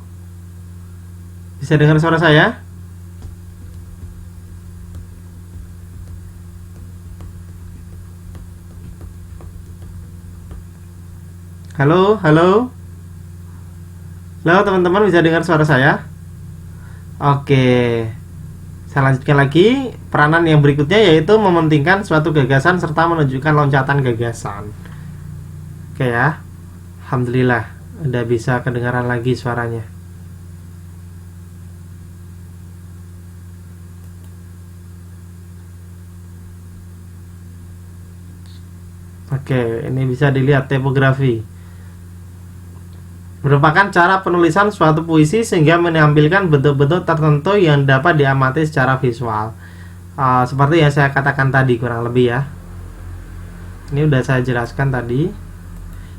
Speaker 1: bisa dengar suara saya? Halo, teman-teman, bisa dengar suara saya? Oke, saya lanjutkan lagi. Peranan yang berikutnya yaitu mementingkan suatu gagasan serta menunjukkan loncatan gagasan. Oke ya, alhamdulillah udah bisa kedengaran lagi suaranya. Oke, ini bisa dilihat tipografi. Merupakan cara penulisan suatu puisi sehingga menampilkan bentuk-bentuk tertentu yang dapat diamati secara visual. Seperti yang saya katakan tadi kurang lebih ya. Ini udah saya jelaskan tadi.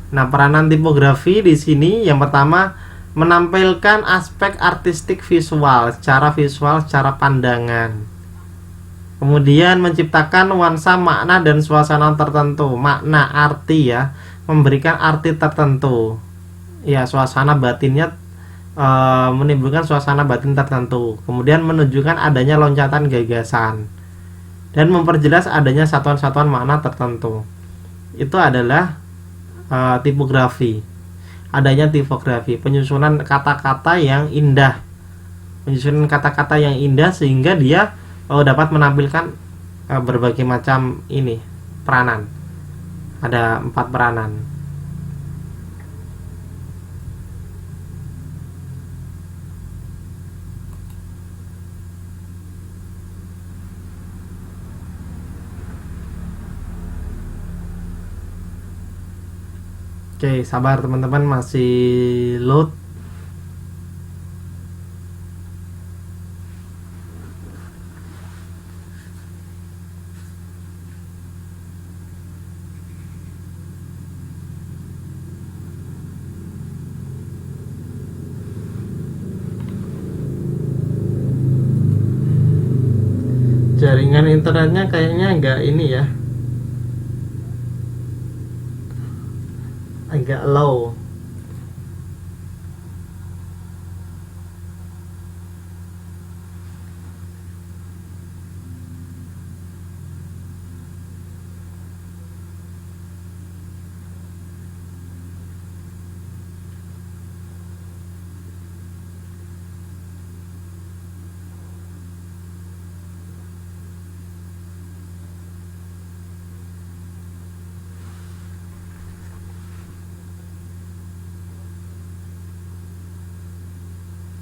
Speaker 1: Nah, peranan tipografi di sini yang pertama menampilkan aspek artistik visual, secara pandangan. Kemudian menciptakan nuansa makna dan suasana tertentu, makna arti ya, memberikan arti tertentu. Ya, suasana batinnya menimbulkan suasana batin tertentu. Kemudian menunjukkan adanya loncatan gagasan dan memperjelas adanya satuan-satuan makna tertentu. Itu adalah tipografi. Adanya tipografi, penyusunan kata-kata yang indah. Penyusunan kata-kata yang indah sehingga dia dapat menampilkan berbagai macam ini peranan. Ada 4 peranan. Oke, sabar teman-teman, masih load. Jaringan internetnya kayaknya agak ini ya, agak low.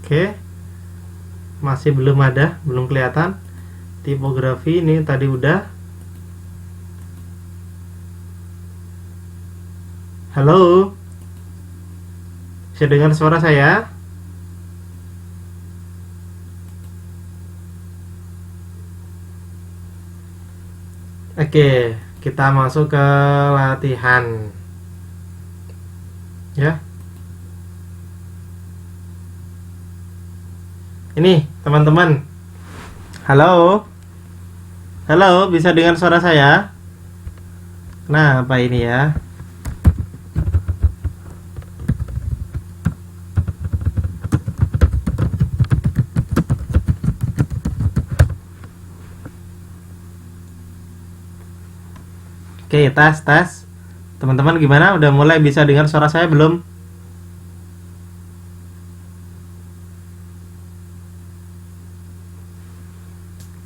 Speaker 1: Oke, masih belum ada, belum kelihatan. Tipografi ini tadi udah. Halo, bisa dengar suara saya? Oke, kita masuk ke latihan ya. Ini teman-teman, halo, halo, bisa dengar suara saya? Nah, apa ini ya? Oke, tes. Teman-teman gimana? Udah mulai bisa dengar suara saya belum?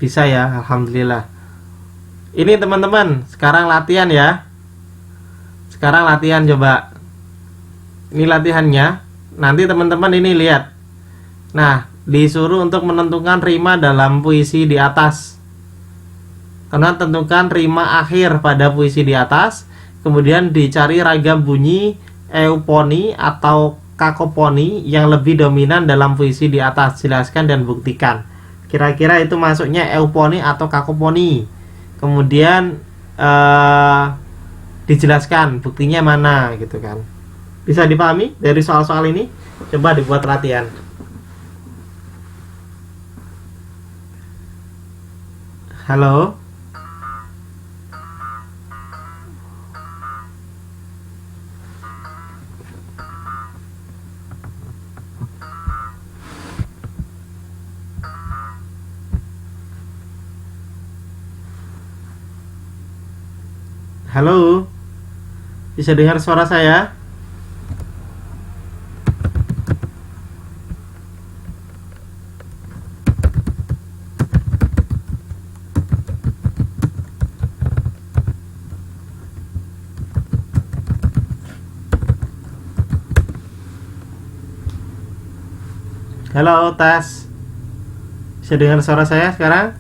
Speaker 1: Bisa ya, alhamdulillah. Ini teman-teman, sekarang latihan ya. Sekarang latihan coba. Ini latihannya. Nanti teman-teman ini lihat. Nah, disuruh untuk menentukan rima dalam puisi di atas. Karena tentukan rima akhir pada puisi di atas. Kemudian dicari ragam bunyi euponi atau kakoponi yang lebih dominan dalam puisi di atas. Jelaskan dan buktikan. Kira-kira itu masuknya euponi atau kakoponi. Kemudian dijelaskan buktinya mana gitu kan. Bisa dipahami dari soal-soal ini? Coba dibuat latihan. Halo. Halo. Bisa dengar suara saya? Halo, tes. Bisa dengar suara saya sekarang?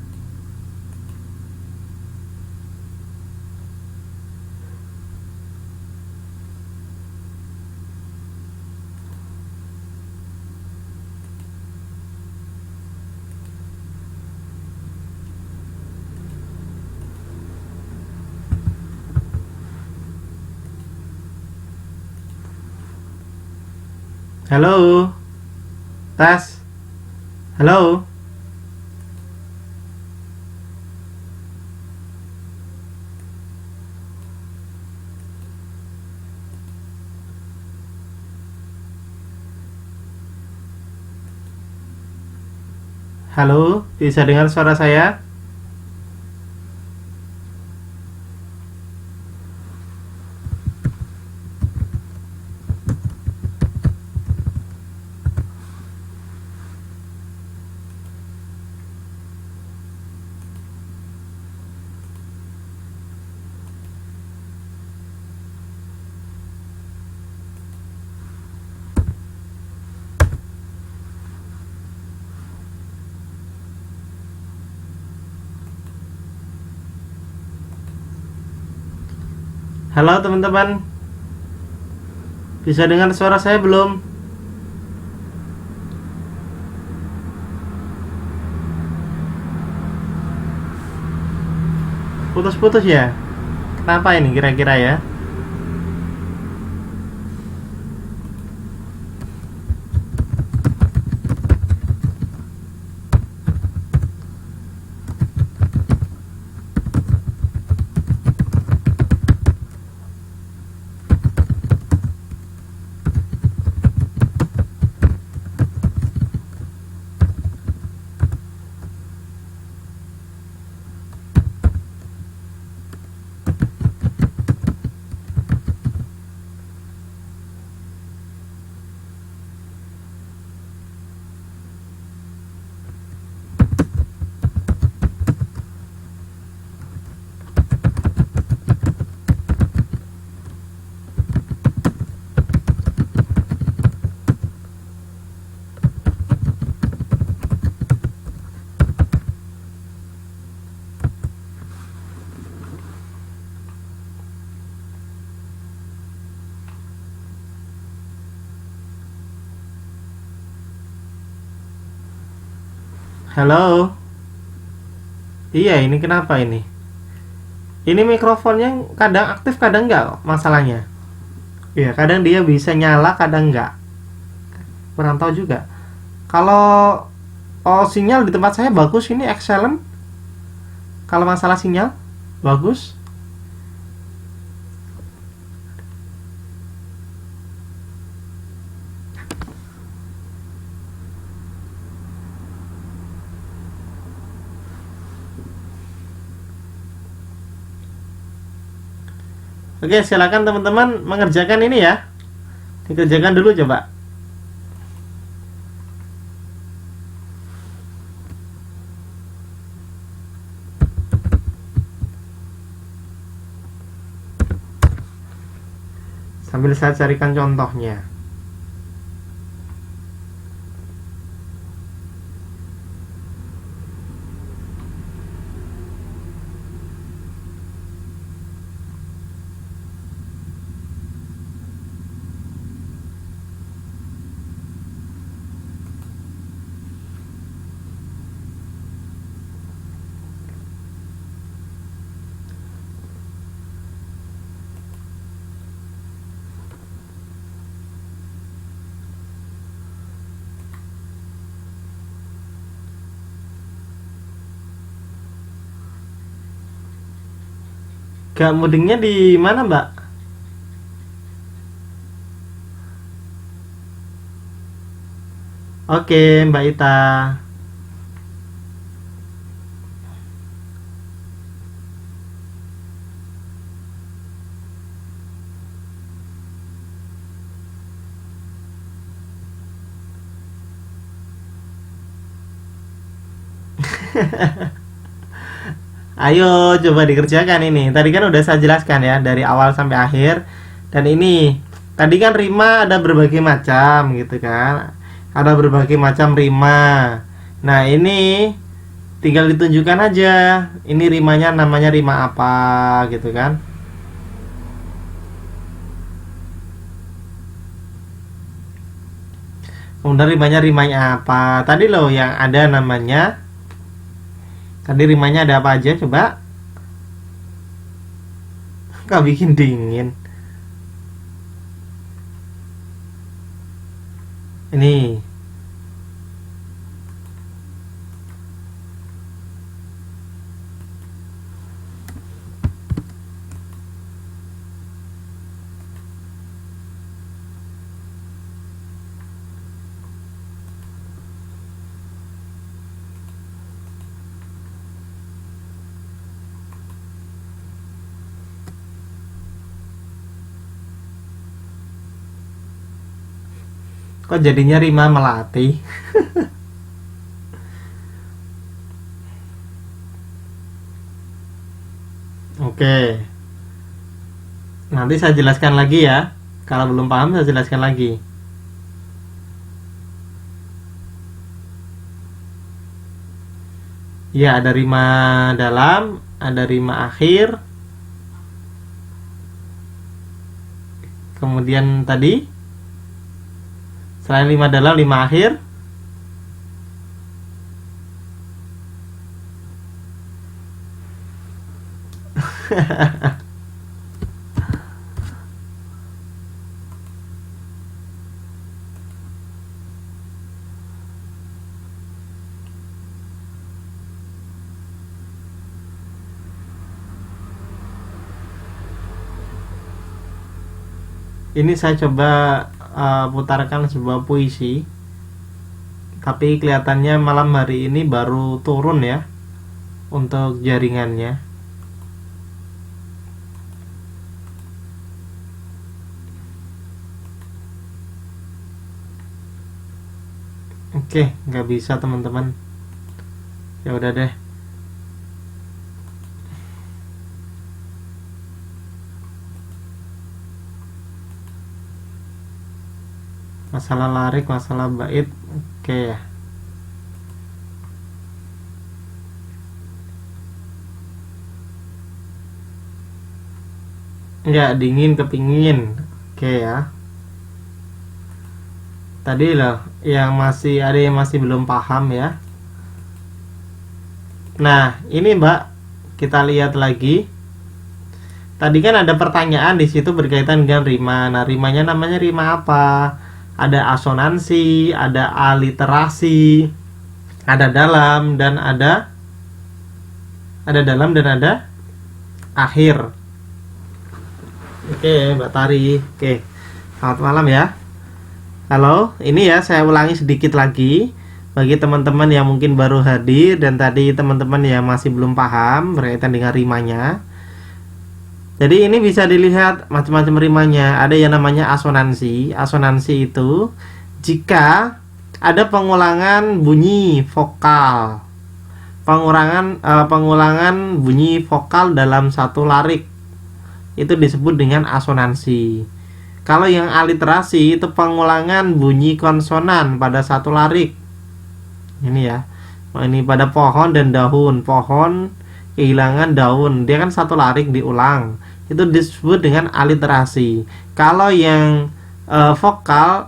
Speaker 1: Halo, tes. Halo. Halo, bisa dengar suara saya? Halo teman-teman, bisa dengar suara saya belum? Putus-putus ya? Kenapa ini kira-kira ya? Halo. Iya, ini kenapa ini? Ini mikrofonnya kadang aktif, kadang enggak masalahnya. Iya, kadang dia bisa nyala, kadang enggak. Kurang tahu juga. Kalau sinyal di tempat saya bagus, ini excellent. Kalau masalah sinyal bagus. Oke, silakan teman-teman mengerjakan ini ya. Dikerjakan dulu coba. Sambil saya carikan contohnya. Gak mudingnya di mana, Mbak? Oke, Mbak Ita. Ayo coba dikerjakan ini. Tadi kan udah saya jelaskan ya dari awal sampai akhir. Dan ini tadi kan rima ada berbagai macam gitu kan. Ada berbagai macam rima. Nah, ini tinggal ditunjukkan aja. Ini rimanya namanya rima apa gitu kan. Kemudian rimanya apa? Tadi loh yang ada namanya. Tadi rimanya ada apa aja coba? Kok bikin dingin? Ini. Kok jadinya Rima Melati? Oke. Nanti saya jelaskan lagi ya. Kalau belum paham saya jelaskan lagi. Ya, ada rima dalam, ada rima akhir. Kemudian tadi selain rima dalam, rima akhir. Ini saya coba putarkan sebuah puisi, tapi kelihatannya malam hari ini baru turun ya untuk jaringannya. Oke, nggak bisa teman-teman. Ya udah deh. Masalah larik, masalah bait. Oke ya. Enggak dingin kepingin. Oke ya. Tadi loh yang masih ada yang masih belum paham ya. Nah, ini Mbak, kita lihat lagi. Tadi kan ada pertanyaan di situ berkaitan dengan rima. Nah, rimanya namanya rima apa? Ada asonansi, ada aliterasi, ada dalam dan ada dalam dan ada akhir. Oke, Mbak Tari. Oke. Selamat malam ya. Halo, ini ya saya ulangi sedikit lagi bagi teman-teman yang mungkin baru hadir dan tadi teman-teman yang masih belum paham berkaitan dengan rimanya. Jadi ini bisa dilihat macam-macam rimanya. Ada yang namanya asonansi. Asonansi itu jika ada pengulangan bunyi vokal. Pengulangan bunyi vokal dalam satu larik. Itu disebut dengan asonansi. Kalau yang aliterasi itu pengulangan bunyi konsonan pada satu larik. Ini ya. Ini pada pohon dan daun. Pohon kehilangan daun. Dia kan satu larik diulang. Itu disebut dengan aliterasi. Kalau yang vokal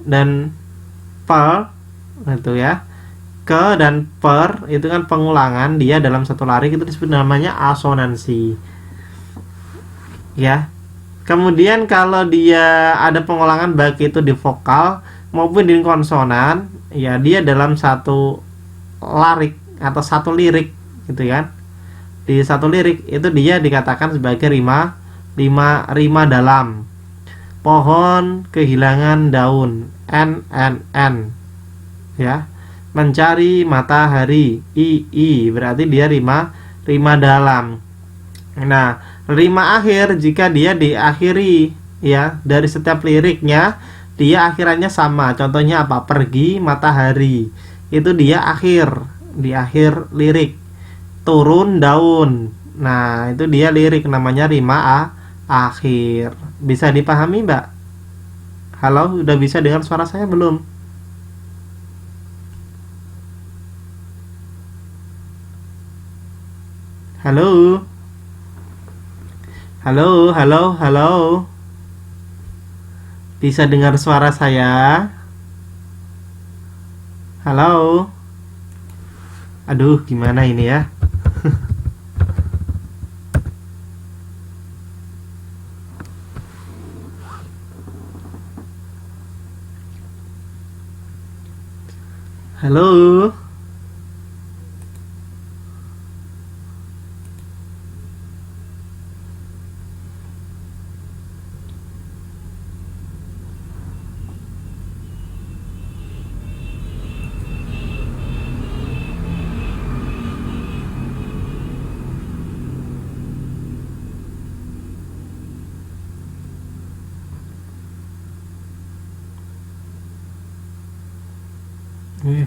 Speaker 1: dan per itu ya, ke dan per itu kan pengulangan dia dalam satu larik, itu disebut namanya asonansi ya. Kemudian kalau dia ada pengulangan baik itu di vokal maupun di konsonan ya, dia dalam satu larik atau satu lirik gitu kan. Di satu lirik itu dia dikatakan sebagai rima dalam. Pohon kehilangan daun, n ya. Mencari matahari, i berarti dia rima dalam. Nah, rima akhir jika dia diakhiri ya dari setiap liriknya dia akhirannya sama. Contohnya apa? Pergi matahari. Itu dia di akhir lirik. Turun daun. Nah, itu dia lirik namanya rima akhir. Bisa dipahami, Mbak? Halo, udah bisa dengar suara saya belum? Halo. Halo. Bisa dengar suara saya? Halo. Aduh, gimana ini ya? Halo.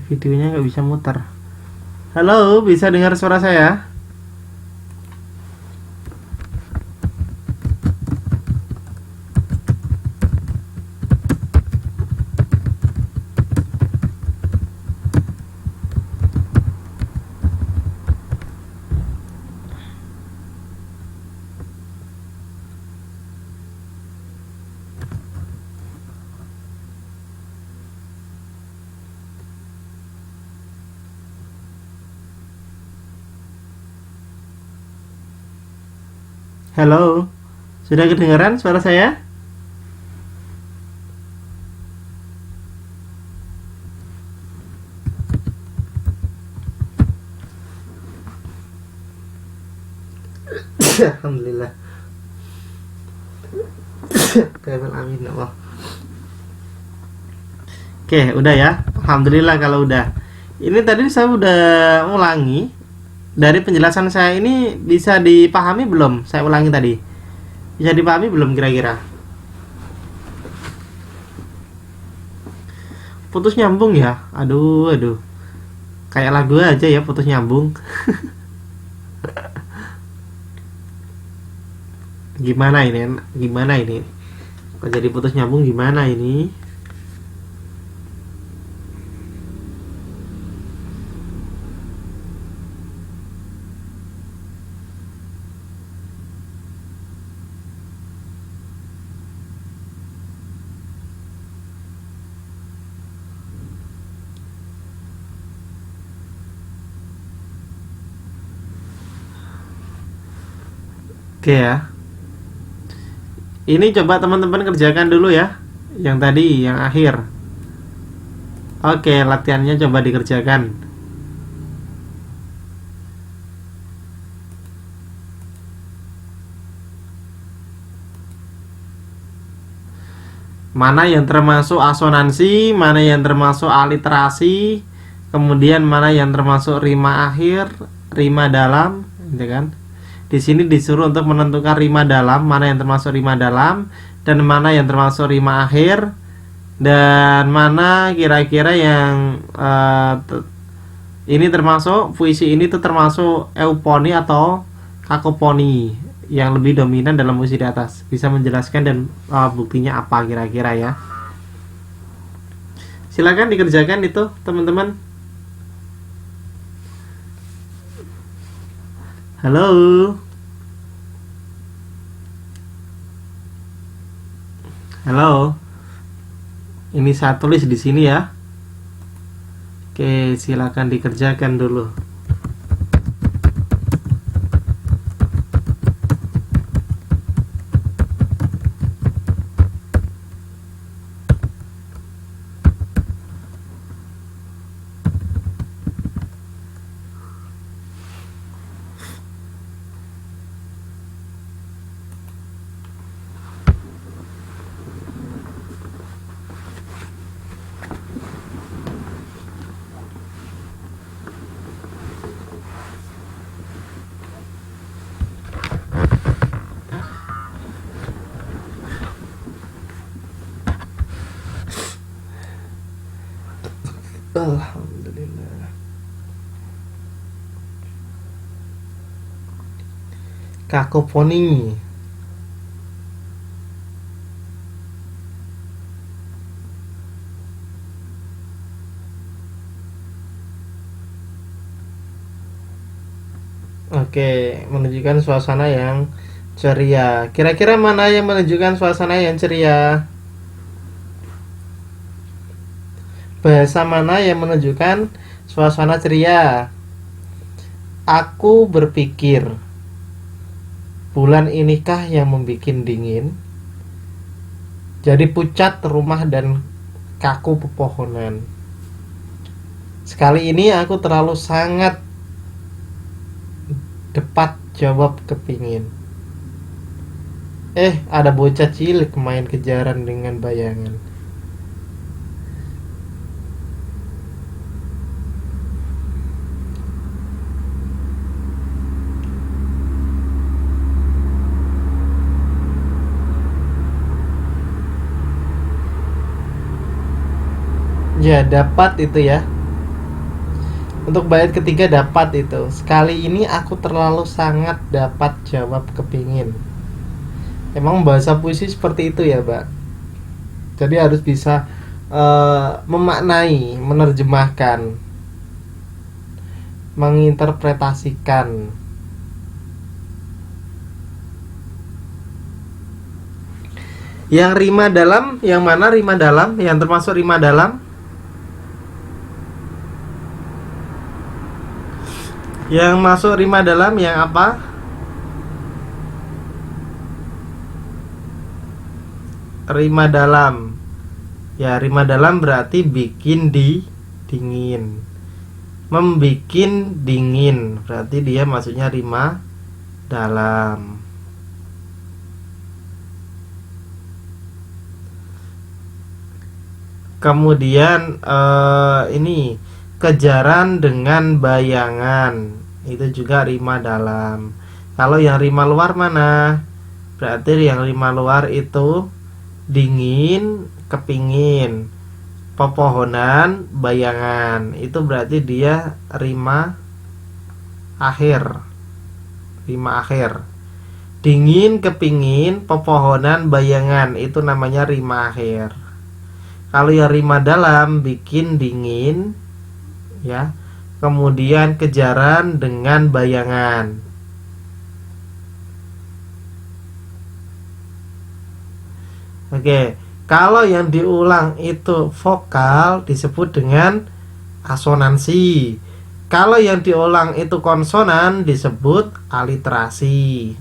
Speaker 1: Videonya nggak bisa muter. Halo, bisa dengar suara saya? Halo, sudah kedengaran suara saya? Alhamdulillah. Amin ya Allah. Oke, udah ya. Alhamdulillah kalau udah. Ini tadi saya udah ulangi. Dari penjelasan saya ini bisa dipahami belum? Saya ulangi tadi. Bisa dipahami belum kira-kira? Putus nyambung ya? Aduh, aduh. Kayak lagu aja ya putus nyambung. Gimana ini? Gimana ini? Kok jadi putus nyambung gimana ini? Oke ya. Ini coba teman-teman kerjakan dulu ya. Yang tadi, yang akhir. Oke, latihannya coba dikerjakan. Mana yang termasuk asonansi, mana yang termasuk aliterasi, kemudian mana yang termasuk rima akhir, rima dalam, gitu kan? Di sini disuruh untuk menentukan rima dalam, mana yang termasuk rima dalam dan mana yang termasuk rima akhir dan mana kira-kira yang ini termasuk puisi ini tuh termasuk euponi atau kakoponi yang lebih dominan dalam puisi di atas. Bisa menjelaskan dan buktinya apa kira-kira ya. Silakan dikerjakan itu teman-teman. Halo. Halo. Ini saya tulis di sini ya. Oke, silakan dikerjakan dulu. Alhamdulillah. Kakofoni. Oke, menunjukkan suasana yang ceria. Kira-kira mana yang menunjukkan suasana yang ceria? Bahasa mana yang menunjukkan suasana ceria? Aku berpikir, bulan inikah yang membuat dingin? Jadi pucat rumah dan kaku pepohonan. Sekali ini aku terlalu sangat dapat jawab kepingin. Ada bocah cilik main kejaran dengan bayangan. Ya, dapat itu ya. Untuk bait ketiga dapat itu. Sekali ini aku terlalu sangat dapat jawab kepingin. Emang bahasa puisi seperti itu ya, Mbak. Jadi harus bisa memaknai, menerjemahkan, menginterpretasikan. Yang rima dalam, yang mana rima dalam? Yang termasuk rima dalam? Yang masuk rima dalam yang apa? Rima dalam. Ya, rima dalam berarti bikin dingin. Membikin dingin berarti dia maksudnya rima dalam. Kemudian ini kejaran dengan bayangan, itu juga rima dalam. Kalau yang rima luar mana? Berarti yang rima luar itu dingin, kepingin, pepohonan, bayangan. Itu berarti dia rima akhir. Rima akhir. Dingin, kepingin, pepohonan, bayangan, itu namanya rima akhir. Kalau yang rima dalam bikin dingin, ya, kemudian kejaran dengan bayangan. Oke, kalau yang diulang itu vokal disebut dengan asonansi. Kalau yang diulang itu konsonan disebut aliterasi.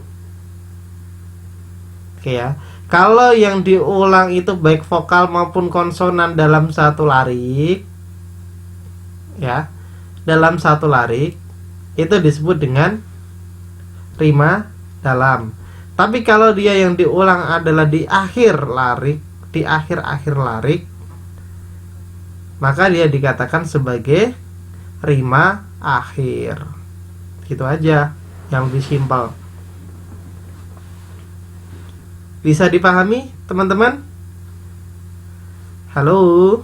Speaker 1: Oke ya. Kalau yang diulang itu baik vokal maupun konsonan dalam satu larik, ya, dalam satu larik itu disebut dengan rima dalam. Tapi kalau dia yang diulang adalah di akhir larik, di akhir-akhir larik, maka dia dikatakan sebagai rima akhir. Gitu aja, yang lebih simpel. Bisa dipahami, teman-teman? Halo?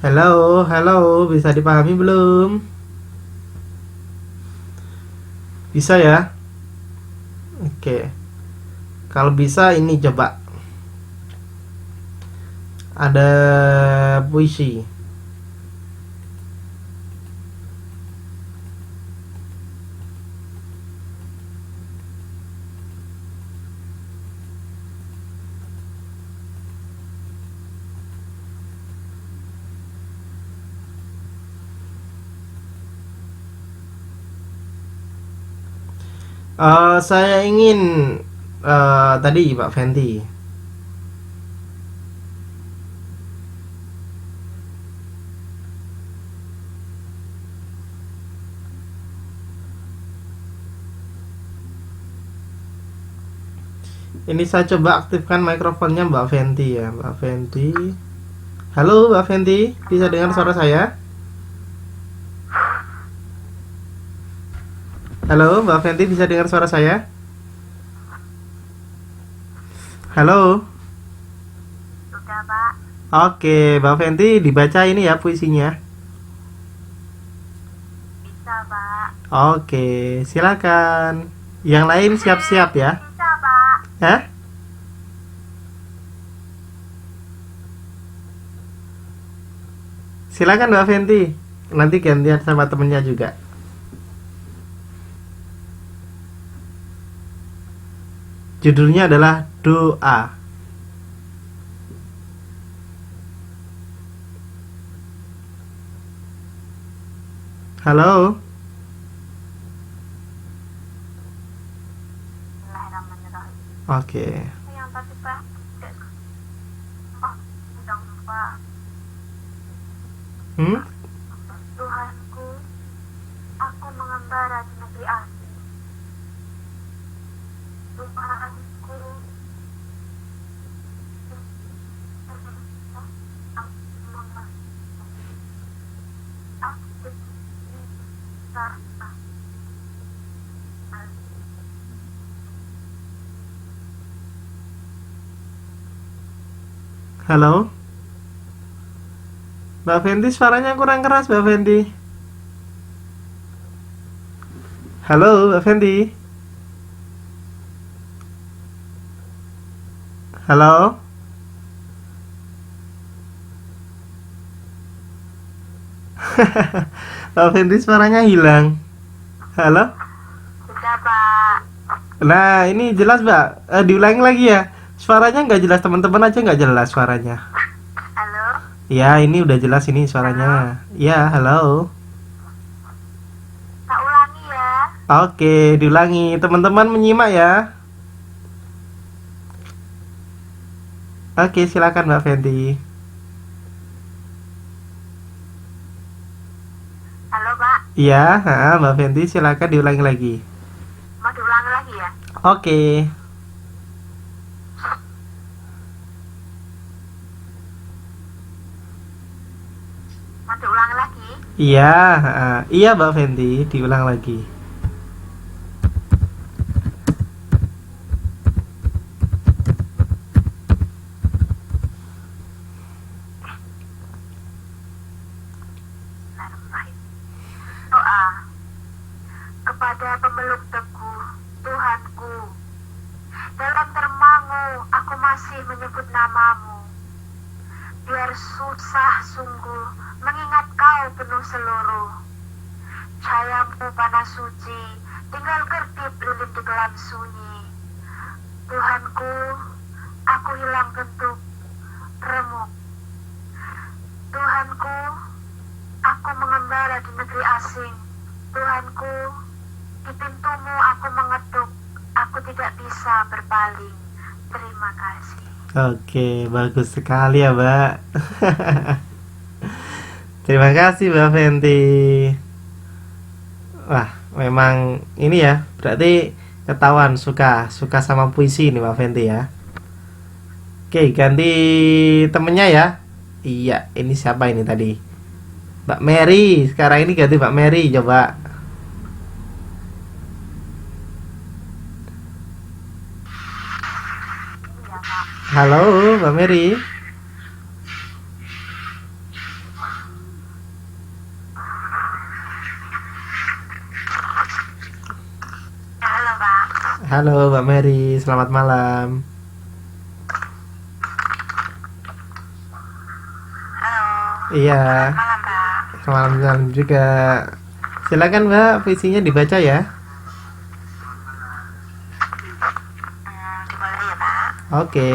Speaker 1: Halo, halo, bisa dipahami belum? Bisa ya? Oke. Kalau bisa ini coba. Ada puisi. Saya ingin tadi Pak Fenty. Ini saya coba aktifkan mikrofonnya Mbak Fenty ya, Mbak Fenty. Halo Mbak Fenty, bisa dengar suara saya? Halo Mbak Fenty, bisa dengar suara saya? Halo.
Speaker 2: Sudah, Pak.
Speaker 1: Oke, Mbak Fenty dibaca ini ya puisinya.
Speaker 2: Bisa, Pak.
Speaker 1: Oke, silakan. Yang lain siap-siap ya.
Speaker 2: Bisa, Pak.
Speaker 1: Hah? Silakan Mbak Fenty. Nanti gantian sama temennya juga. Judulnya adalah doa. Halo.
Speaker 2: Bismillahirrahmanirrahim.
Speaker 1: Oke.
Speaker 2: Yang tadi, Pak. Oh, udah lupa.
Speaker 1: Hmm?
Speaker 2: Tuhanku, aku mengembara di negeri asing. Tuhanku, aku bisa.
Speaker 1: Halo? Mbak Fenty, suaranya kurang keras, Mbak Fenty. Halo, Mbak Fenty. Halo? Mbak Fenty, suaranya hilang. Halo?
Speaker 2: Sudah, Pak.
Speaker 1: Nah, ini jelas, Mbak. Diulangi lagi ya. Suaranya nggak jelas, teman-teman aja nggak jelas suaranya.
Speaker 2: Halo?
Speaker 1: Ya, ini udah jelas ini suaranya. Ya, halo.
Speaker 2: Tak ulangi ya.
Speaker 1: Oke, diulangi. Teman-teman menyimak ya. Oke, silakan Mbak Fenty.
Speaker 2: Halo, Pak.
Speaker 1: Iya, Mbak Fenty silakan diulangi lagi.
Speaker 2: Mau diulangi lagi ya?
Speaker 1: Oke.
Speaker 2: Mau diulangi lagi?
Speaker 1: Iya, iya Mbak Fenty, diulang lagi.
Speaker 2: Doa kepada pemeluk teguh, Tuhanku. Dalam termangu, aku masih menyebut namamu. Biar susah sungguh mengingat kau penuh seluruh. Cahayamu panas suci, tinggal kertip lilin di kelam sunyi. Tuhanku, aku hilang bentuk, remuk. Tuhanku, aku mengembara di negeri asing. Tuhanku, di pintumu aku mengetuk. Aku tidak bisa berpaling. Terima kasih.
Speaker 1: Oke, bagus sekali ya Mbak. Terima kasih Mbak Fenty. Wah, memang ini ya, berarti ketahuan suka suka sama puisi nih Mbak Fenty ya. Oke, ganti temennya ya. Iya, ini siapa ini tadi? Mbak Mary. Sekarang ini ganti Mbak Mary, coba.
Speaker 2: Iya, Pak.
Speaker 1: Halo, Mbak Mary.
Speaker 2: Halo, Pak.
Speaker 1: Halo, Mbak Mary. Selamat malam.
Speaker 2: Halo.
Speaker 1: Iya,
Speaker 2: Malam, Pak.
Speaker 1: selamat malam juga. Silakan Mbak, puisinya dibaca ya.
Speaker 2: Dimulai ya, Pak.
Speaker 1: Oke.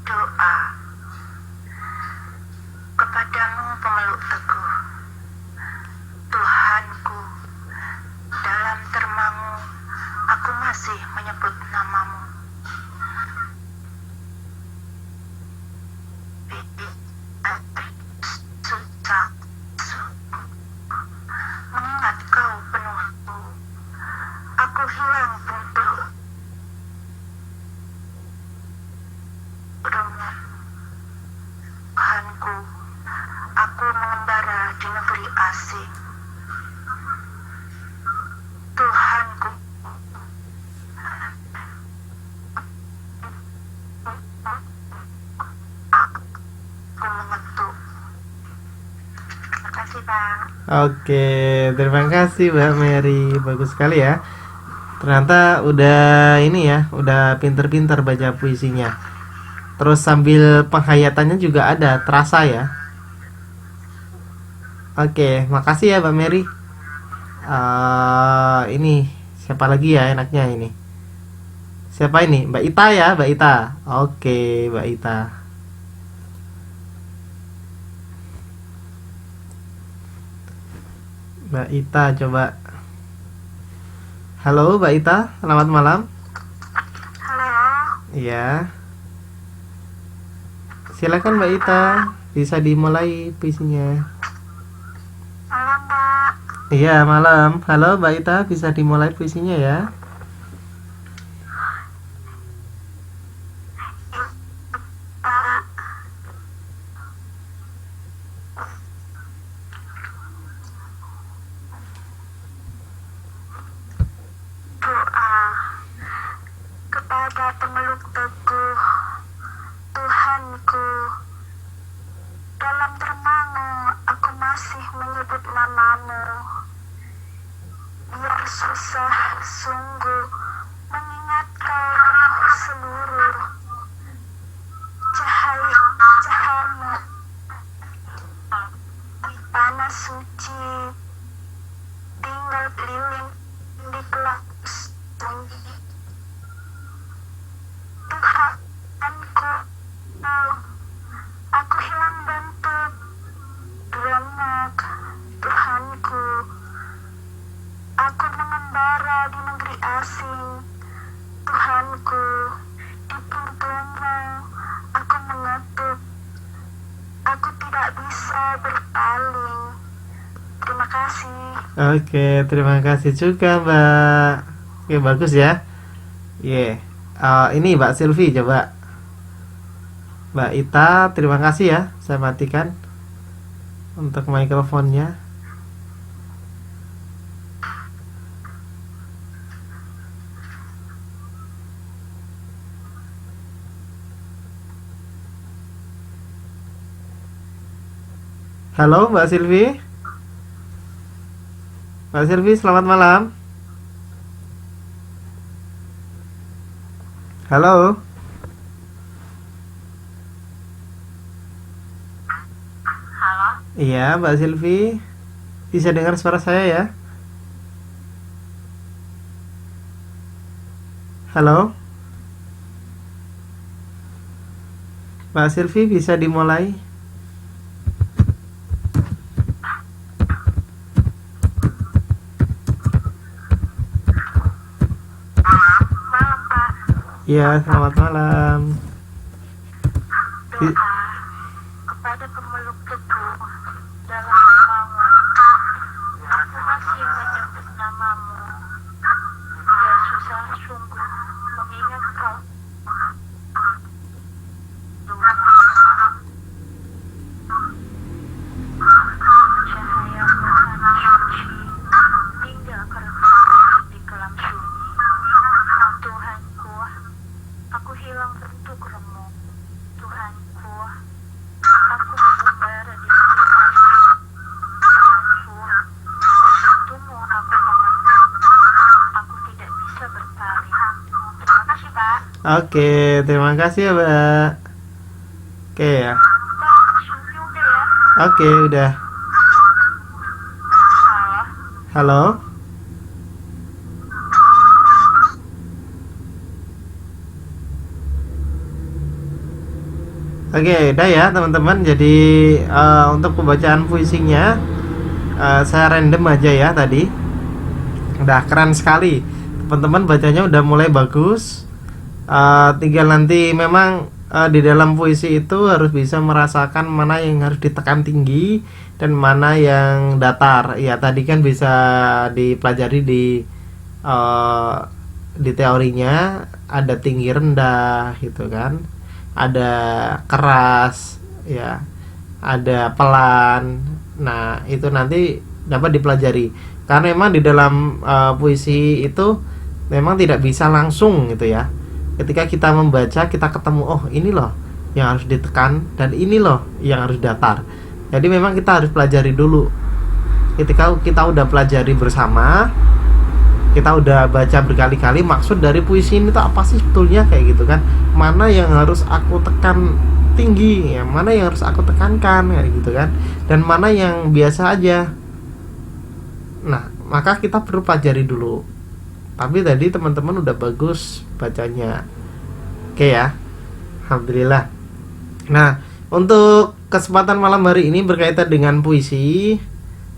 Speaker 2: Doa kepadamu pemeluk teguh, Tuhanku. Dalam termangu, aku masih menyebut namamu. Susah mengingat kau penuh. Aku hilang untuk remuk. Tuhanku, aku mengembara di negeri asing. Tuhanku, aku mengetuk. Terima kasih, Pak.
Speaker 1: Oke, terima kasih Mbak Mary. Bagus sekali ya. Ternyata udah ini ya, udah pinter-pinter baca puisinya. Terus sambil penghayatannya juga ada, terasa ya. Oke, makasih ya Mbak Mary. Ini siapa lagi ya enaknya ini? Siapa ini? Mbak Ita ya, Mbak Ita. Oke, Mbak Ita. Mbak Ita coba. Halo Mbak Ita, selamat malam.
Speaker 2: Halo.
Speaker 1: Iya. Silakan Mbak Ita, bisa dimulai puisinya.
Speaker 2: Malam, Pak.
Speaker 1: Iya, malam. Halo Mbak Ita, bisa dimulai puisinya ya.
Speaker 2: Pak. Doa kepada pemeluk teguh, Tuhanku. Dalam termangu, aku masih menyebut namamu. Biar susah sungguh mengingat kau seluruh cahayamu panas suci tinggal lilin di gelap sunyi. Tuhanku, aku hilang bentuk remuk. Tuhanku, aku mengembara di negeri asing. Tuhanku, di pintumu aku mengetuk. Aku tidak bisa berpaling. Terima kasih.
Speaker 1: Oke, terima kasih juga Mbak. Oke, bagus ya. Ini Mbak Silvi coba. Mbak Ita, terima kasih ya. Saya matikan untuk mikrofonnya. Halo Mbak Silvi. Mbak Silvi, selamat malam. Halo.
Speaker 2: Halo.
Speaker 1: Iya, Mbak Silvi. Bisa dengar suara saya ya? Halo. Mbak Silvi, bisa dimulai?
Speaker 2: Malam, Pak.
Speaker 1: Iya, selamat malam.
Speaker 2: Doa kepada pemeluk teguh dalam termangu, aku masih menyebut namamu. Biar susah sungguh mengingat kau. Cahaya panas suci tinggal kertas di kelam sunyi. Tuhanku, aku hilang bentuk remuk. Tuhanku, aku mengembara di negeri asing. Tuhanku, untukmu aku mengetuk. Aku tidak bisa berpaling. Terima kasih, Pak.
Speaker 1: Oke, terima kasih ya, Mbak. Oke ya.
Speaker 2: Pak, sunyi udah ya.
Speaker 1: Oke, udah.
Speaker 2: Halo.
Speaker 1: Halo. Oke, udah ya teman-teman. Jadi untuk pembacaan puisinya saya random aja ya tadi. Udah keren sekali. Teman-teman bacanya udah mulai bagus. Tinggal nanti memang di dalam puisi itu harus bisa merasakan mana yang harus ditekan tinggi dan mana yang datar. Ya tadi kan bisa dipelajari di teorinya ada tinggi rendah gitu kan, ada keras ya, ada pelan. Nah itu nanti dapat dipelajari karena memang di dalam puisi itu memang tidak bisa langsung gitu ya. Ketika kita membaca kita ketemu, oh ini loh yang harus ditekan dan ini loh yang harus datar. Jadi memang kita harus pelajari dulu. Ketika kita udah pelajari bersama, kita udah baca berkali-kali maksud dari puisi ini tuh apa sih sebetulnya kayak gitu kan, mana yang harus aku tekan tinggi ya, mana yang harus aku tekankan kayak gitu kan, dan mana yang biasa aja. Nah maka kita perlu pelajari dulu. Tapi tadi teman-teman udah bagus bacanya. Oke ya, alhamdulillah. Nah untuk kesempatan malam hari ini berkaitan dengan puisi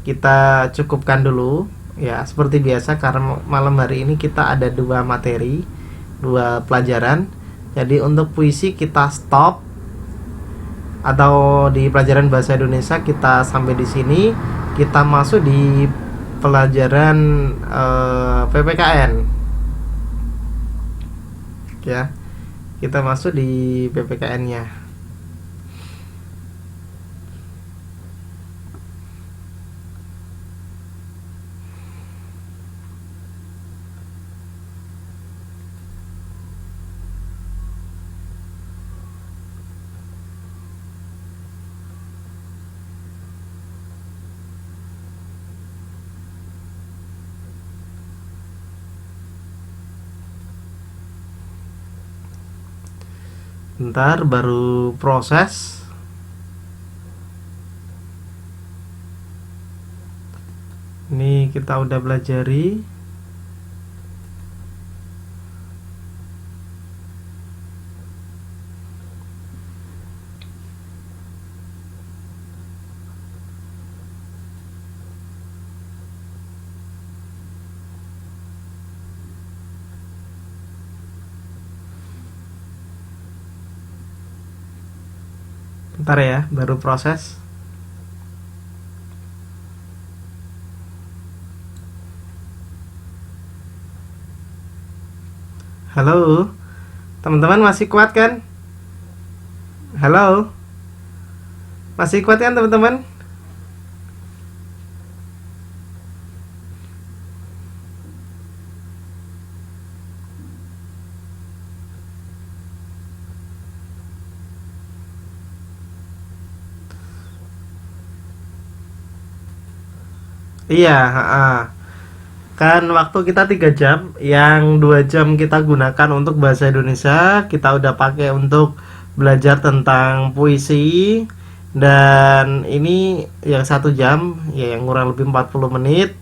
Speaker 1: kita cukupkan dulu Ya, seperti biasa karena malam hari ini kita ada dua materi, dua pelajaran. Jadi untuk puisi kita stop, atau di pelajaran bahasa Indonesia kita sampai di sini. Kita masuk di pelajaran PPKN. Ya. Kita masuk di PPKN-nya. Bentar, baru proses. Ini kita udah belajari. Bentar ya, baru proses. Halo, teman-teman masih kuat kan? Halo, masih kuat kan teman-teman? Iya, kan waktu kita 3 jam, yang 2 jam kita gunakan untuk bahasa Indonesia, kita udah pakai untuk belajar tentang puisi. Dan ini yang 1 jam, ya yang kurang lebih 40 menit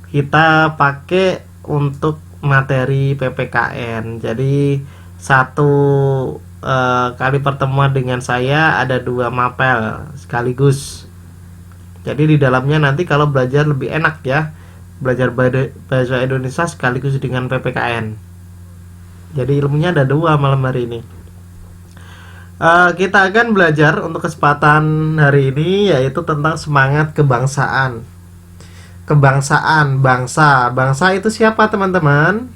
Speaker 1: kita pakai untuk materi PPKN. Jadi satu kali pertemuan dengan saya ada 2 mapel sekaligus. Jadi di dalamnya nanti kalau belajar lebih enak ya, belajar bahasa Indonesia sekaligus dengan PPKN. Jadi ilmunya ada 2 malam hari ini. Kita akan belajar untuk kesempatan hari ini yaitu tentang semangat kebangsaan. Kebangsaan, bangsa itu siapa teman-teman?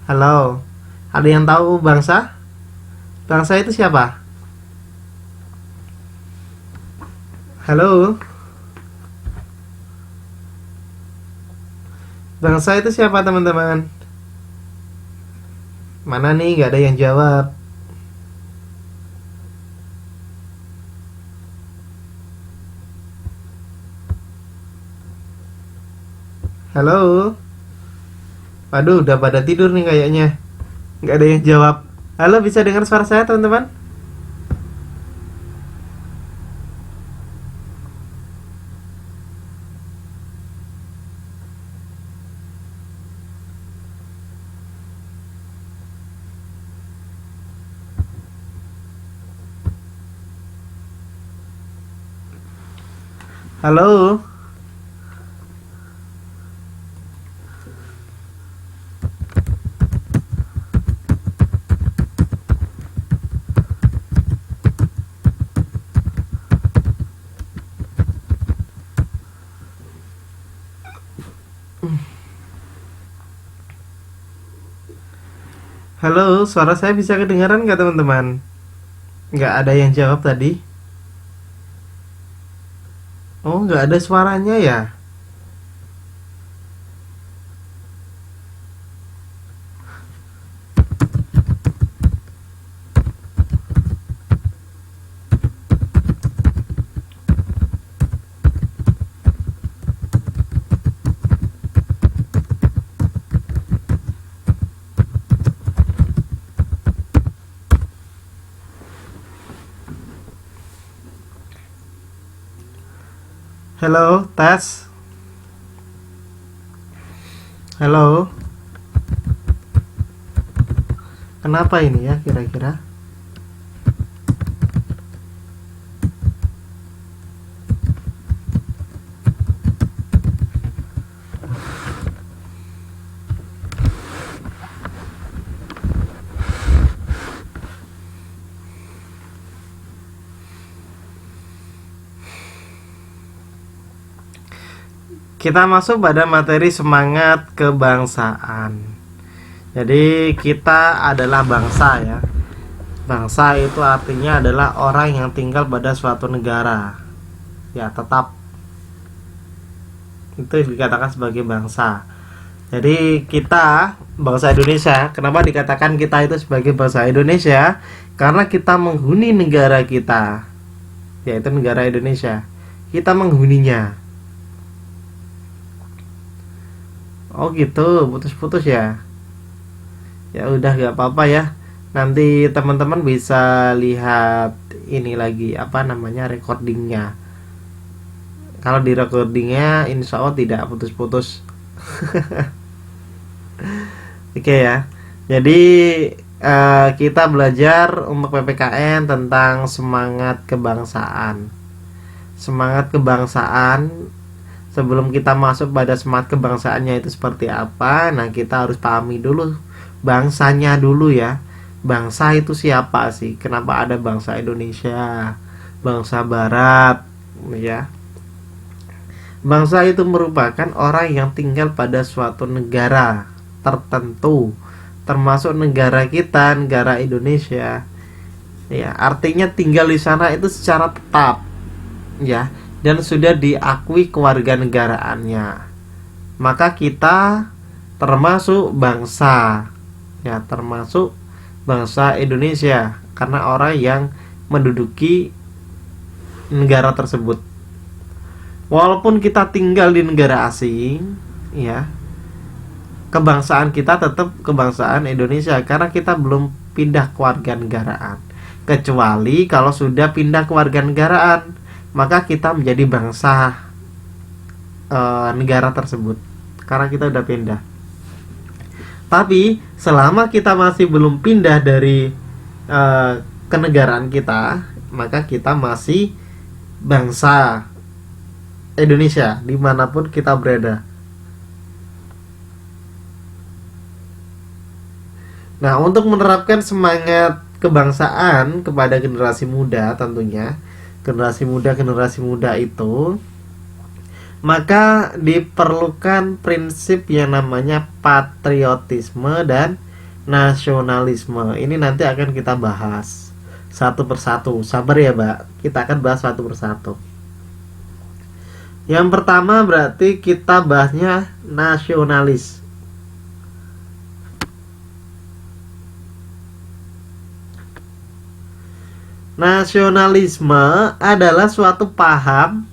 Speaker 1: Halo, ada yang tahu bangsa? Bangsa itu siapa? Halo, bangsa itu siapa teman-teman? Mana nih, gak ada yang jawab. Halo. Waduh, udah pada tidur nih kayaknya. Gak ada yang jawab. Halo, bisa dengar suara saya teman-teman? Halo. Halo, suara saya bisa kedengaran nggak teman-teman? Nggak ada yang jawab tadi. Oh, nggak ada suaranya ya? Halo, tes. Halo. Kenapa ini ya kira-kira? Kita masuk pada materi semangat kebangsaan. Jadi kita adalah bangsa ya. Bangsa itu artinya adalah orang yang tinggal pada suatu negara. Ya, tetap itu dikatakan sebagai bangsa. Jadi kita bangsa Indonesia. Kenapa dikatakan kita itu sebagai bangsa Indonesia? Karena kita menghuni negara kita, yaitu negara Indonesia. Kita menghuninya. Oh gitu, putus-putus ya. Ya udah, gak apa-apa ya. Nanti teman-teman bisa lihat ini lagi, apa namanya, recordingnya. Kalau di recordingnya insya Allah tidak putus-putus. Oke ya. Jadi kita belajar untuk PPKN tentang semangat kebangsaan. Semangat kebangsaan. Sebelum kita masuk pada semangat kebangsaannya itu seperti apa, nah kita harus pahami dulu bangsanya dulu ya. Bangsa itu siapa sih? Kenapa ada bangsa Indonesia, bangsa Barat ya? Bangsa itu merupakan orang yang tinggal pada suatu negara tertentu, termasuk negara kita, negara Indonesia. Ya, artinya tinggal di sana itu secara tetap, ya, dan sudah diakui kewarganegaraannya. Maka kita termasuk bangsa, ya, termasuk bangsa Indonesia karena orang yang menduduki negara tersebut. Walaupun kita tinggal di negara asing, ya, kebangsaan kita tetap kebangsaan Indonesia karena kita belum pindah kewarganegaraan. Kecuali kalau sudah pindah kewarganegaraan, maka kita menjadi bangsa negara tersebut karena kita udah pindah. Tapi selama kita masih belum pindah dari kenegaraan kita, maka kita masih bangsa Indonesia dimanapun kita berada. Nah, untuk menerapkan semangat kebangsaan kepada generasi muda, tentunya generasi muda itu, maka diperlukan prinsip yang namanya patriotisme dan nasionalisme. Ini nanti akan kita bahas satu persatu. Sabar ya, Mbak. Kita akan bahas satu persatu. Yang pertama berarti kita bahasnya nasionalis. Nasionalisme adalah suatu paham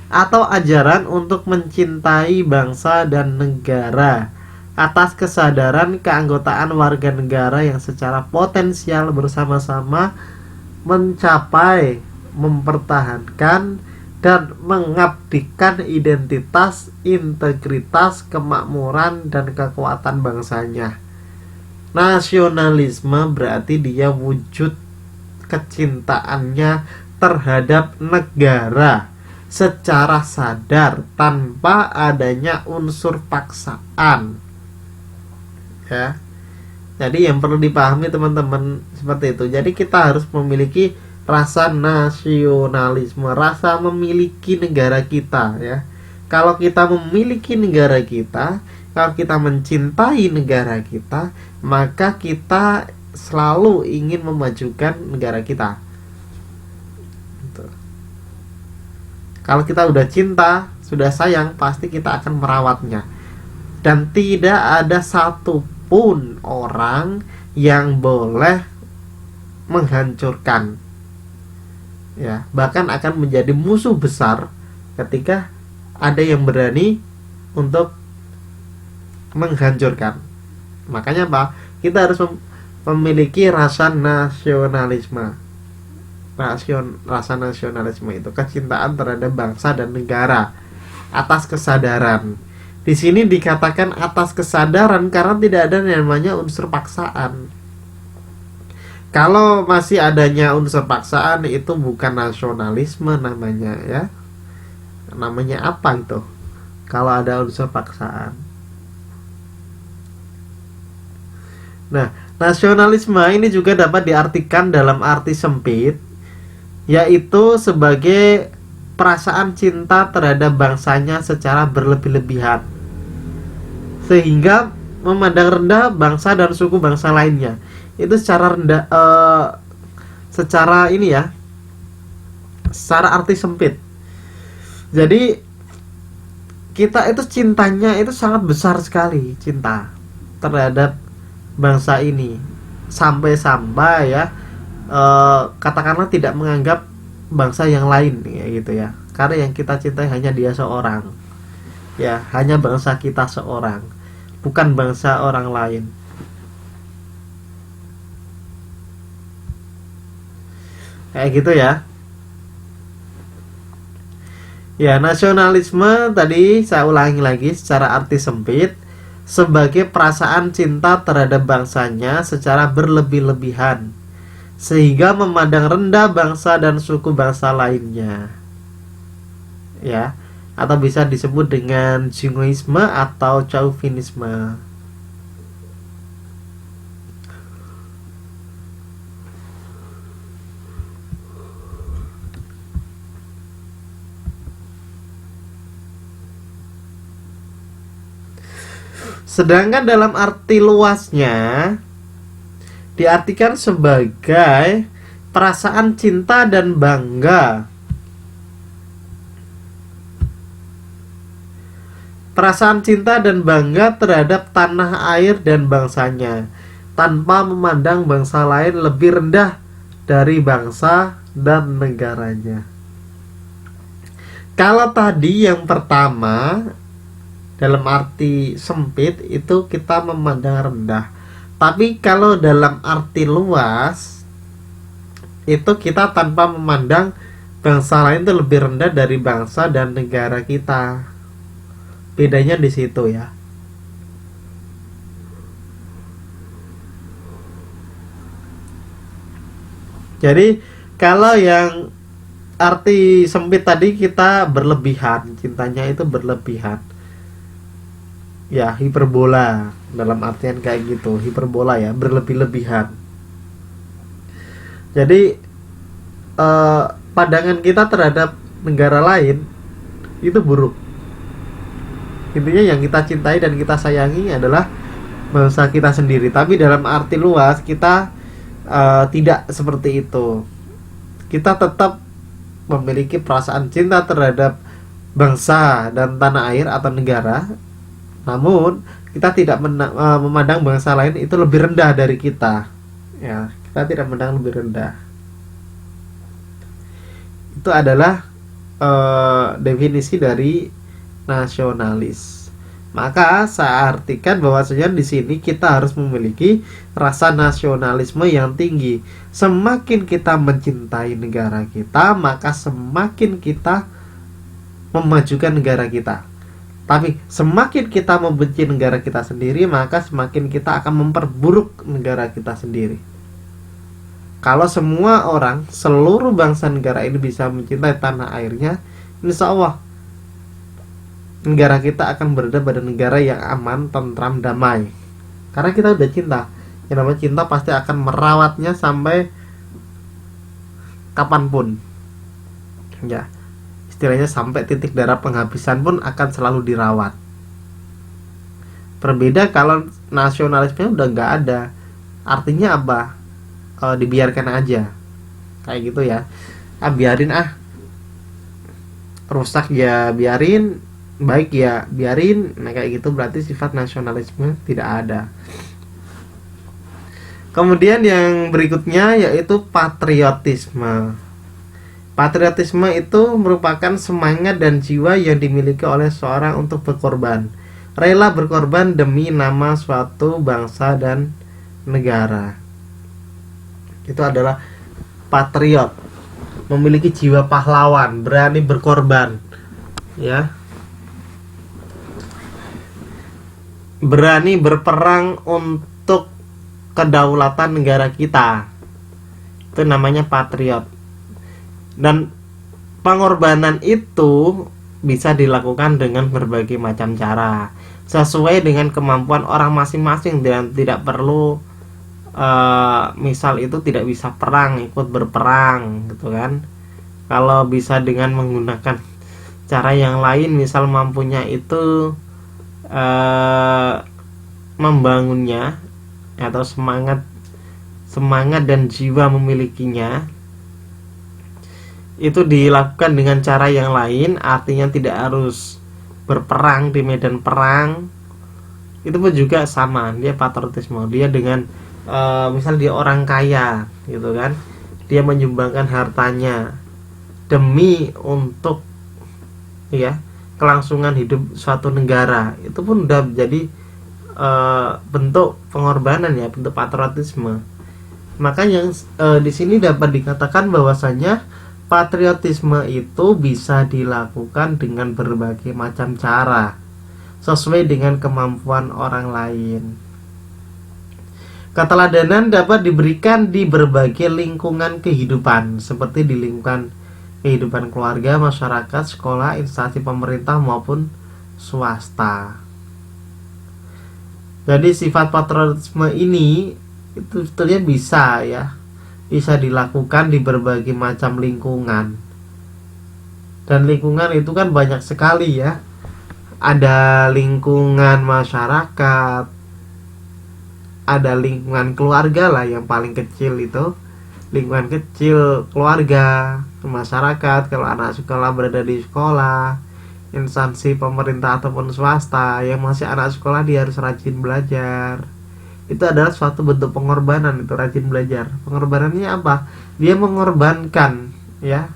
Speaker 1: atau ajaran untuk mencintai bangsa dan negara atas kesadaran keanggotaan warga negara yang secara potensial bersama-sama mencapai, mempertahankan, dan mengabdikan identitas, integritas, kemakmuran, dan kekuatan bangsanya. Nasionalisme berarti dia wujud kecintaannya terhadap negara secara sadar tanpa adanya unsur paksaan, ya. Jadi yang perlu dipahami teman-teman seperti itu. Jadi kita harus memiliki rasa nasionalisme, rasa memiliki negara kita, ya. Kalau kita memiliki negara kita, kalau kita mencintai negara kita, maka kita selalu ingin memajukan negara kita. Kalau kita udah cinta, sudah sayang, pasti kita akan merawatnya. Dan tidak ada satupun orang yang boleh menghancurkan, ya, bahkan akan menjadi musuh besar ketika ada yang berani untuk menghancurkan. Makanya apa? Kita harus memiliki rasa nasionalisme. Rasa nasionalisme itu kecintaan terhadap bangsa dan negara atas kesadaran. Di sini dikatakan atas kesadaran karena tidak ada yang namanya unsur paksaan. Kalau masih adanya unsur paksaan, itu bukan nasionalisme namanya, ya. Namanya apa itu? Kalau ada unsur paksaan. Nah, nasionalisme ini juga dapat diartikan dalam arti sempit, yaitu sebagai perasaan cinta terhadap bangsanya secara berlebih-lebihan, sehingga memandang rendah bangsa dan suku bangsa lainnya. Itu secara rendah, secara ini ya, secara arti sempit. Jadi kita itu cintanya itu sangat besar sekali, cinta terhadap bangsa ini, sampai-sampai ya, katakanlah tidak menganggap bangsa yang lain ya gitu ya, karena yang kita cintai hanya dia seorang, ya hanya bangsa kita seorang, bukan bangsa orang lain. Kayak gitu ya. Ya, nasionalisme tadi saya ulangi lagi secara arti sempit, sebagai perasaan cinta terhadap bangsanya secara berlebih-lebihan, sehingga memandang rendah bangsa dan suku bangsa lainnya. Ya, atau bisa disebut dengan jingoisme atau chauvinisme. Sedangkan dalam arti luasnya diartikan sebagai perasaan cinta dan bangga. Perasaan cinta dan bangga terhadap tanah air dan bangsanya, tanpa memandang bangsa lain lebih rendah dari bangsa dan negaranya. Kalau tadi yang pertama dalam arti sempit itu kita memandang rendah, tapi kalau dalam arti luas itu kita tanpa memandang bangsa lain itu lebih rendah dari bangsa dan negara kita. Bedanya di situ ya. Jadi kalau yang arti sempit tadi kita berlebihan, cintanya itu berlebihan, ya hiperbola, dalam artian kayak gitu, hiperbola ya, berlebih-lebihan. Jadi pandangan kita terhadap negara lain itu buruk. Intinya yang kita cintai dan kita sayangi adalah bangsa kita sendiri. Tapi dalam arti luas kita tidak seperti itu. Kita tetap memiliki perasaan cinta terhadap bangsa dan tanah air atau negara, namun kita tidak memandang bangsa lain itu lebih rendah dari kita. Ya, kita tidak memandang lebih rendah. Itu adalah definisi dari nasionalis. Maka saya artikan bahwasanya di sini kita harus memiliki rasa nasionalisme yang tinggi. Semakin kita mencintai negara kita, maka semakin kita memajukan negara kita. Tapi semakin kita membenci negara kita sendiri, maka semakin kita akan memperburuk negara kita sendiri. Kalau semua orang, seluruh bangsa negara ini bisa mencintai tanah airnya, insya Allah negara kita akan berada pada negara yang aman, tentram, damai. Karena kita udah cinta. Yang namanya cinta pasti akan merawatnya sampai kapanpun. Ya, istilahnya sampai titik darah penghabisan pun akan selalu dirawat. Berbeda kalau nasionalisme udah nggak ada, artinya apa? Dibiarkan aja, kayak gitu ya. Biarin rusak ya biarin, baik ya biarin. Nah kayak gitu berarti sifat nasionalisme tidak ada. Kemudian yang berikutnya yaitu patriotisme. Patriotisme itu merupakan semangat dan jiwa yang dimiliki oleh seorang untuk berkorban, rela berkorban demi nama suatu bangsa dan negara. Itu adalah patriot, memiliki jiwa pahlawan, berani berkorban, ya, berani berperang untuk kedaulatan negara kita. Itu namanya patriot. Dan pengorbanan itu bisa dilakukan dengan berbagai macam cara, sesuai dengan kemampuan orang masing-masing, dan tidak perlu misal itu tidak bisa perang, ikut berperang gitu kan. Kalau bisa dengan menggunakan cara yang lain, misal mampunya itu membangunnya, atau semangat dan jiwa memilikinya, itu dilakukan dengan cara yang lain, artinya tidak harus berperang di medan perang, itu pun juga sama, dia patriotisme. Dia dengan misal dia orang kaya gitu kan, dia menyumbangkan hartanya demi untuk ya kelangsungan hidup suatu negara, itu pun udah menjadi bentuk pengorbanan ya, bentuk patriotisme. Makanya di sini dapat dikatakan bahwasanya patriotisme itu bisa dilakukan dengan berbagai macam cara sesuai dengan kemampuan orang lain. Keteladanan dapat diberikan di berbagai lingkungan kehidupan, seperti di lingkungan kehidupan keluarga, masyarakat, sekolah, instansi pemerintah maupun swasta. Jadi sifat patriotisme ini itu sebetulnya bisa dilakukan di berbagai macam lingkungan. Dan lingkungan itu kan banyak sekali ya. Ada lingkungan masyarakat, ada lingkungan keluarga lah yang paling kecil itu. Lingkungan kecil keluarga, masyarakat, kalau anak sekolah berada di sekolah, instansi pemerintah ataupun swasta, yang masih anak sekolah dia harus rajin belajar. Itu adalah suatu bentuk pengorbanan, itu rajin belajar. Pengorbanannya apa? Dia mengorbankan ya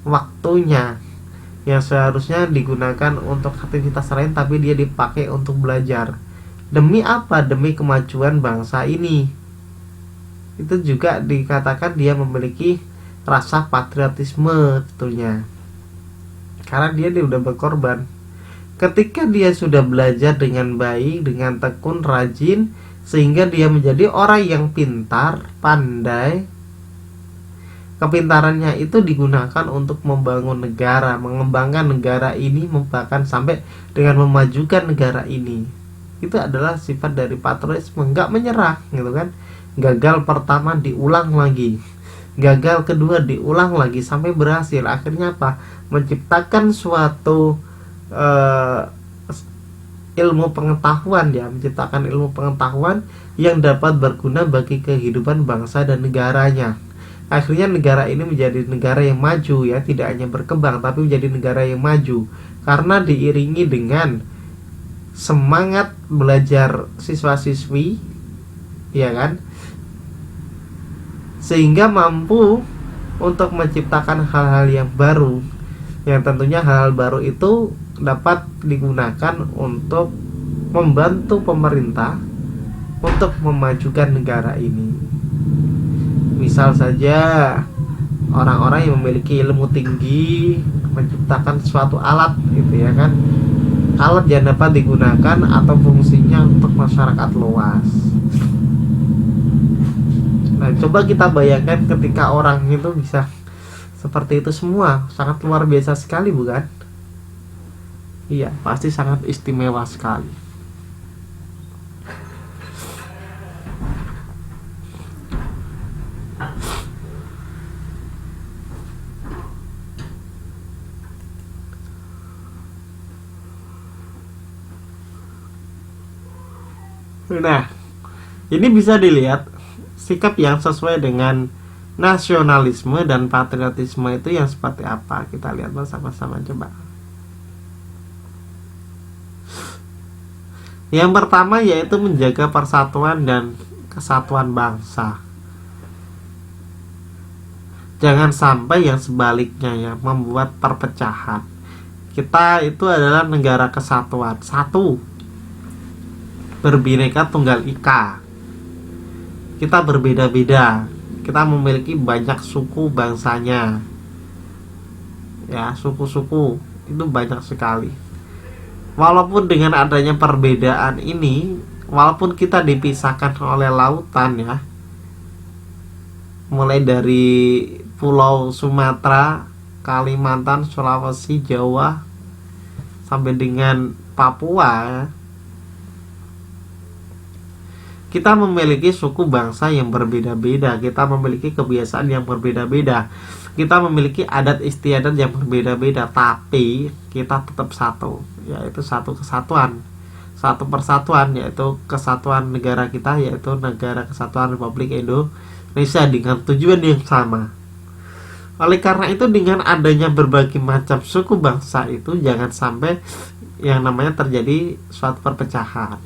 Speaker 1: waktunya yang seharusnya digunakan untuk aktivitas lain, tapi dia dipakai untuk belajar. Demi apa? Demi kemajuan bangsa ini. Itu juga dikatakan dia memiliki rasa patriotisme tentunya, karena dia udah berkorban. Ketika dia sudah belajar dengan baik, dengan tekun, rajin, sehingga dia menjadi orang yang pintar, pandai, kepintarannya itu digunakan untuk membangun negara, mengembangkan negara ini, bahkan sampai dengan memajukan negara ini. Itu adalah sifat dari patriotisme, nggak menyerah gitu kan. Gagal pertama diulang lagi, gagal kedua diulang lagi sampai berhasil. Akhirnya apa? Menciptakan suatu ilmu pengetahuan ya, menciptakan ilmu pengetahuan yang dapat berguna bagi kehidupan bangsa dan negaranya. Akhirnya negara ini menjadi negara yang maju ya, tidak hanya berkembang tapi menjadi negara yang maju karena diiringi dengan semangat belajar siswa-siswi ya kan, sehingga mampu untuk menciptakan hal-hal yang baru, yang tentunya hal-hal baru itu dapat digunakan untuk membantu pemerintah untuk memajukan negara ini. Misal saja orang-orang yang memiliki ilmu tinggi menciptakan suatu alat gitu ya kan, alat yang dapat digunakan atau fungsinya untuk masyarakat luas. Nah, coba kita bayangkan ketika orang itu bisa seperti itu semua, sangat luar biasa sekali bukan? Iya, pasti sangat istimewa sekali. Nah, ini bisa dilihat sikap yang sesuai dengan nasionalisme dan patriotisme itu yang seperti apa. Kita lihat bersama-sama coba. Yang pertama yaitu menjaga persatuan dan kesatuan bangsa. Jangan sampai yang sebaliknya ya, membuat perpecahan. Kita itu adalah negara kesatuan, satu, berbineka tunggal ika. Kita berbeda-beda, kita memiliki banyak suku bangsanya ya, suku-suku itu banyak sekali. Walaupun dengan adanya perbedaan ini, walaupun kita dipisahkan oleh lautan ya, mulai dari Pulau Sumatera, Kalimantan, Sulawesi, Jawa, sampai dengan Papua ya, Kita memiliki suku bangsa yang berbeda-beda, kita memiliki kebiasaan yang berbeda-beda, kita memiliki adat istiadat yang berbeda-beda, tapi kita tetap satu, yaitu satu kesatuan, satu persatuan, yaitu kesatuan negara kita, yaitu Negara Kesatuan Republik Indonesia dengan tujuan yang sama. Oleh karena itu, dengan adanya berbagai macam suku bangsa itu, jangan sampai yang namanya terjadi suatu perpecahan.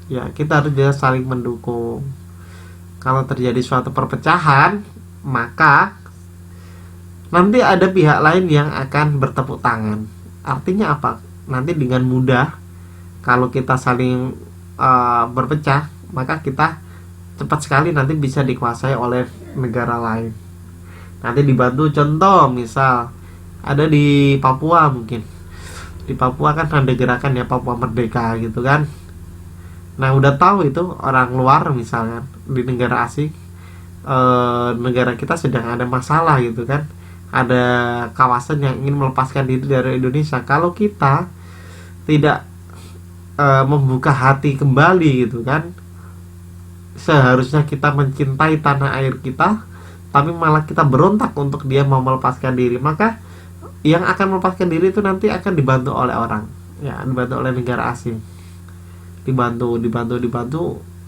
Speaker 1: Ya, kita harus bisa saling mendukung. Kalau terjadi suatu perpecahan, maka nanti ada pihak lain yang akan bertepuk tangan. Artinya apa? Nanti dengan mudah, kalau kita saling berpecah, maka kita cepat sekali nanti bisa dikuasai oleh negara lain. Nanti dibantu, contoh misal ada di Papua, mungkin di Papua kan ada gerakan ya Papua Merdeka gitu kan. Nah, udah tahu itu orang luar misalnya di negara asing, negara kita sedang ada masalah gitu kan, ada kawasan yang ingin melepaskan diri dari Indonesia. Kalau kita tidak membuka hati kembali gitu kan, seharusnya kita mencintai tanah air kita, tapi malah kita berontak untuk dia mau melepaskan diri, maka yang akan melepaskan diri itu nanti akan dibantu oleh orang, ya, dibantu oleh negara asing, dibantu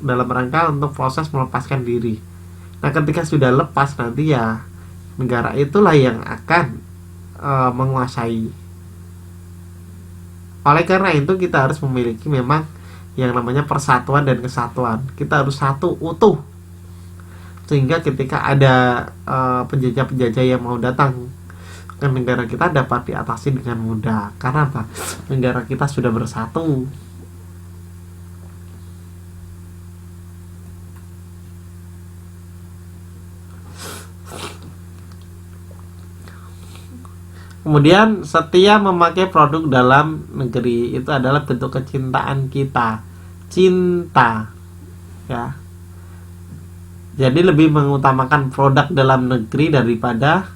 Speaker 1: dalam rangka untuk proses melepaskan diri. Nah, ketika sudah lepas, nanti ya negara itulah yang akan menguasai. Oleh karena itu, kita harus memiliki memang yang namanya persatuan dan kesatuan. Kita harus satu utuh, sehingga ketika ada penjajah-penjajah yang mau datang ke negara kita dapat diatasi dengan mudah. Karena apa? Negara kita sudah bersatu. Kemudian setia memakai produk dalam negeri itu adalah bentuk kecintaan kita, cinta, ya. Jadi lebih mengutamakan produk dalam negeri daripada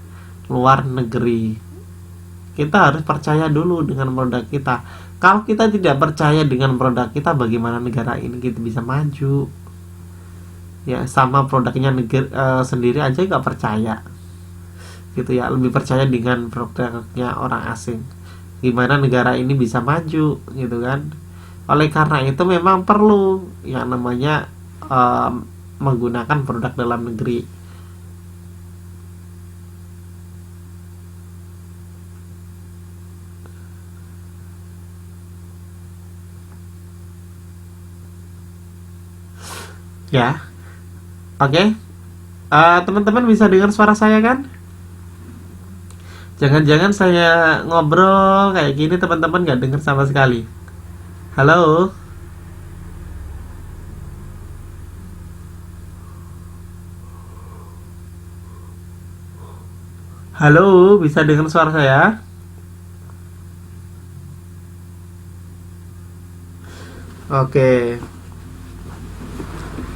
Speaker 1: luar negeri. Kita harus percaya dulu dengan produk kita. Kalau kita tidak percaya dengan produk kita, bagaimana negara ini kita bisa maju? Ya, sama produknya sendiri aja nggak percaya. Gitu ya, lebih percaya dengan produknya orang asing. Gimana negara ini bisa maju gitu kan? Oleh karena itu memang perlu yang namanya menggunakan produk dalam negeri. Ya, oke. Teman-teman bisa dengar suara saya kan? Jangan-jangan saya ngobrol kayak gini teman-teman nggak dengar sama sekali. Halo? Halo, bisa dengar suara saya? Oke.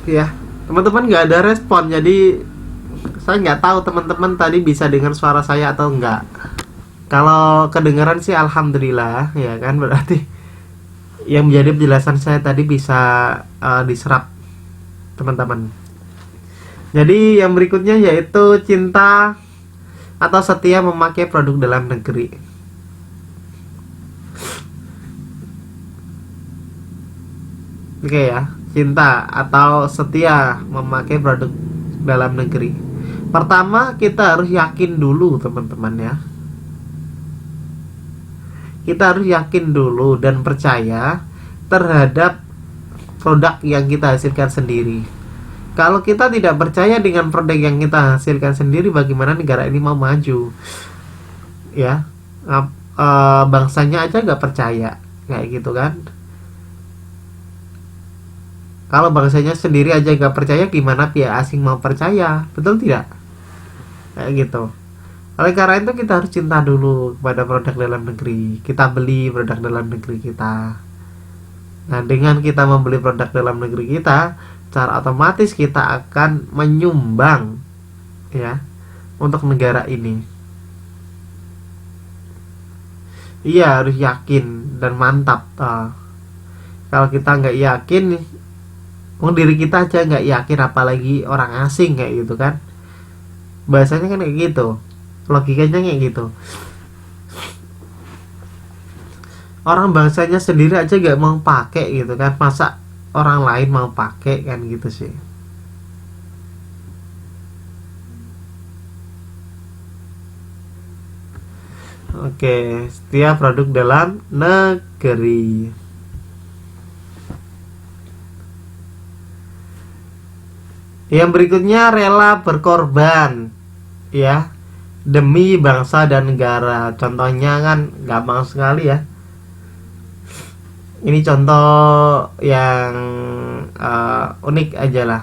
Speaker 1: Ya, teman-teman nggak ada respon, jadi saya nggak tahu teman-teman tadi bisa dengar suara saya atau enggak. Kalau kedengaran sih alhamdulillah, ya kan, berarti yang menjadi penjelasan saya tadi bisa diserap teman-teman. Jadi yang berikutnya yaitu cinta atau setia memakai produk dalam negeri. Oke ya, cinta atau setia memakai produk dalam negeri. Pertama, kita harus yakin dulu teman-teman ya. Kita harus yakin dulu dan percaya terhadap produk yang kita hasilkan sendiri. Kalau kita tidak percaya dengan produk yang kita hasilkan sendiri, bagaimana negara ini mau maju? Ya, bangsanya aja nggak percaya, kayak gitu kan? Kalau bangsanya sendiri aja nggak percaya, gimana pihak asing mau percaya? Betul tidak? Kayak gitu. Oleh karena itu kita harus cinta dulu kepada produk dalam negeri. Kita beli produk dalam negeri kita. Nah, dengan kita membeli produk dalam negeri kita, secara otomatis kita akan menyumbang ya untuk negara ini. Iya, harus yakin dan mantap. Kalau kita nggak yakin, Diri kita aja nggak yakin, apalagi orang asing kayak gitu kan. Bahasanya kan kayak gitu, logikanya kayak gitu. Orang bangsanya sendiri aja nggak mau pakai gitu kan, masa orang lain mau pakai kan gitu sih. Oke, setiap produk dalam negeri. Yang berikutnya, rela berkorban ya demi bangsa dan negara. Contohnya kan gampang sekali ya. Ini contoh yang unik aja lah,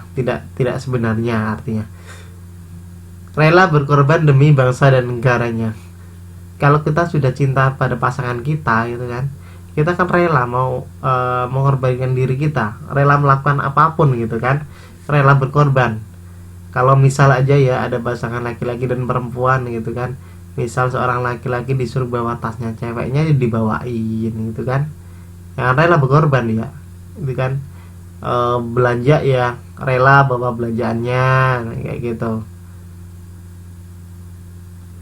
Speaker 1: tidak sebenarnya artinya. Rela berkorban demi bangsa dan negaranya. Kalau kita sudah cinta pada pasangan kita gitu kan, kita kan rela mau mengorbankan diri kita, rela melakukan apapun gitu kan, rela berkorban. Kalau misal aja ya ada pasangan laki-laki dan perempuan gitu kan, misal seorang laki-laki disuruh bawa tasnya ceweknya dibawain gitu kan, yang rela berkorban ya gitu kan. Belanja ya rela bawa belanjaannya kayak gitu.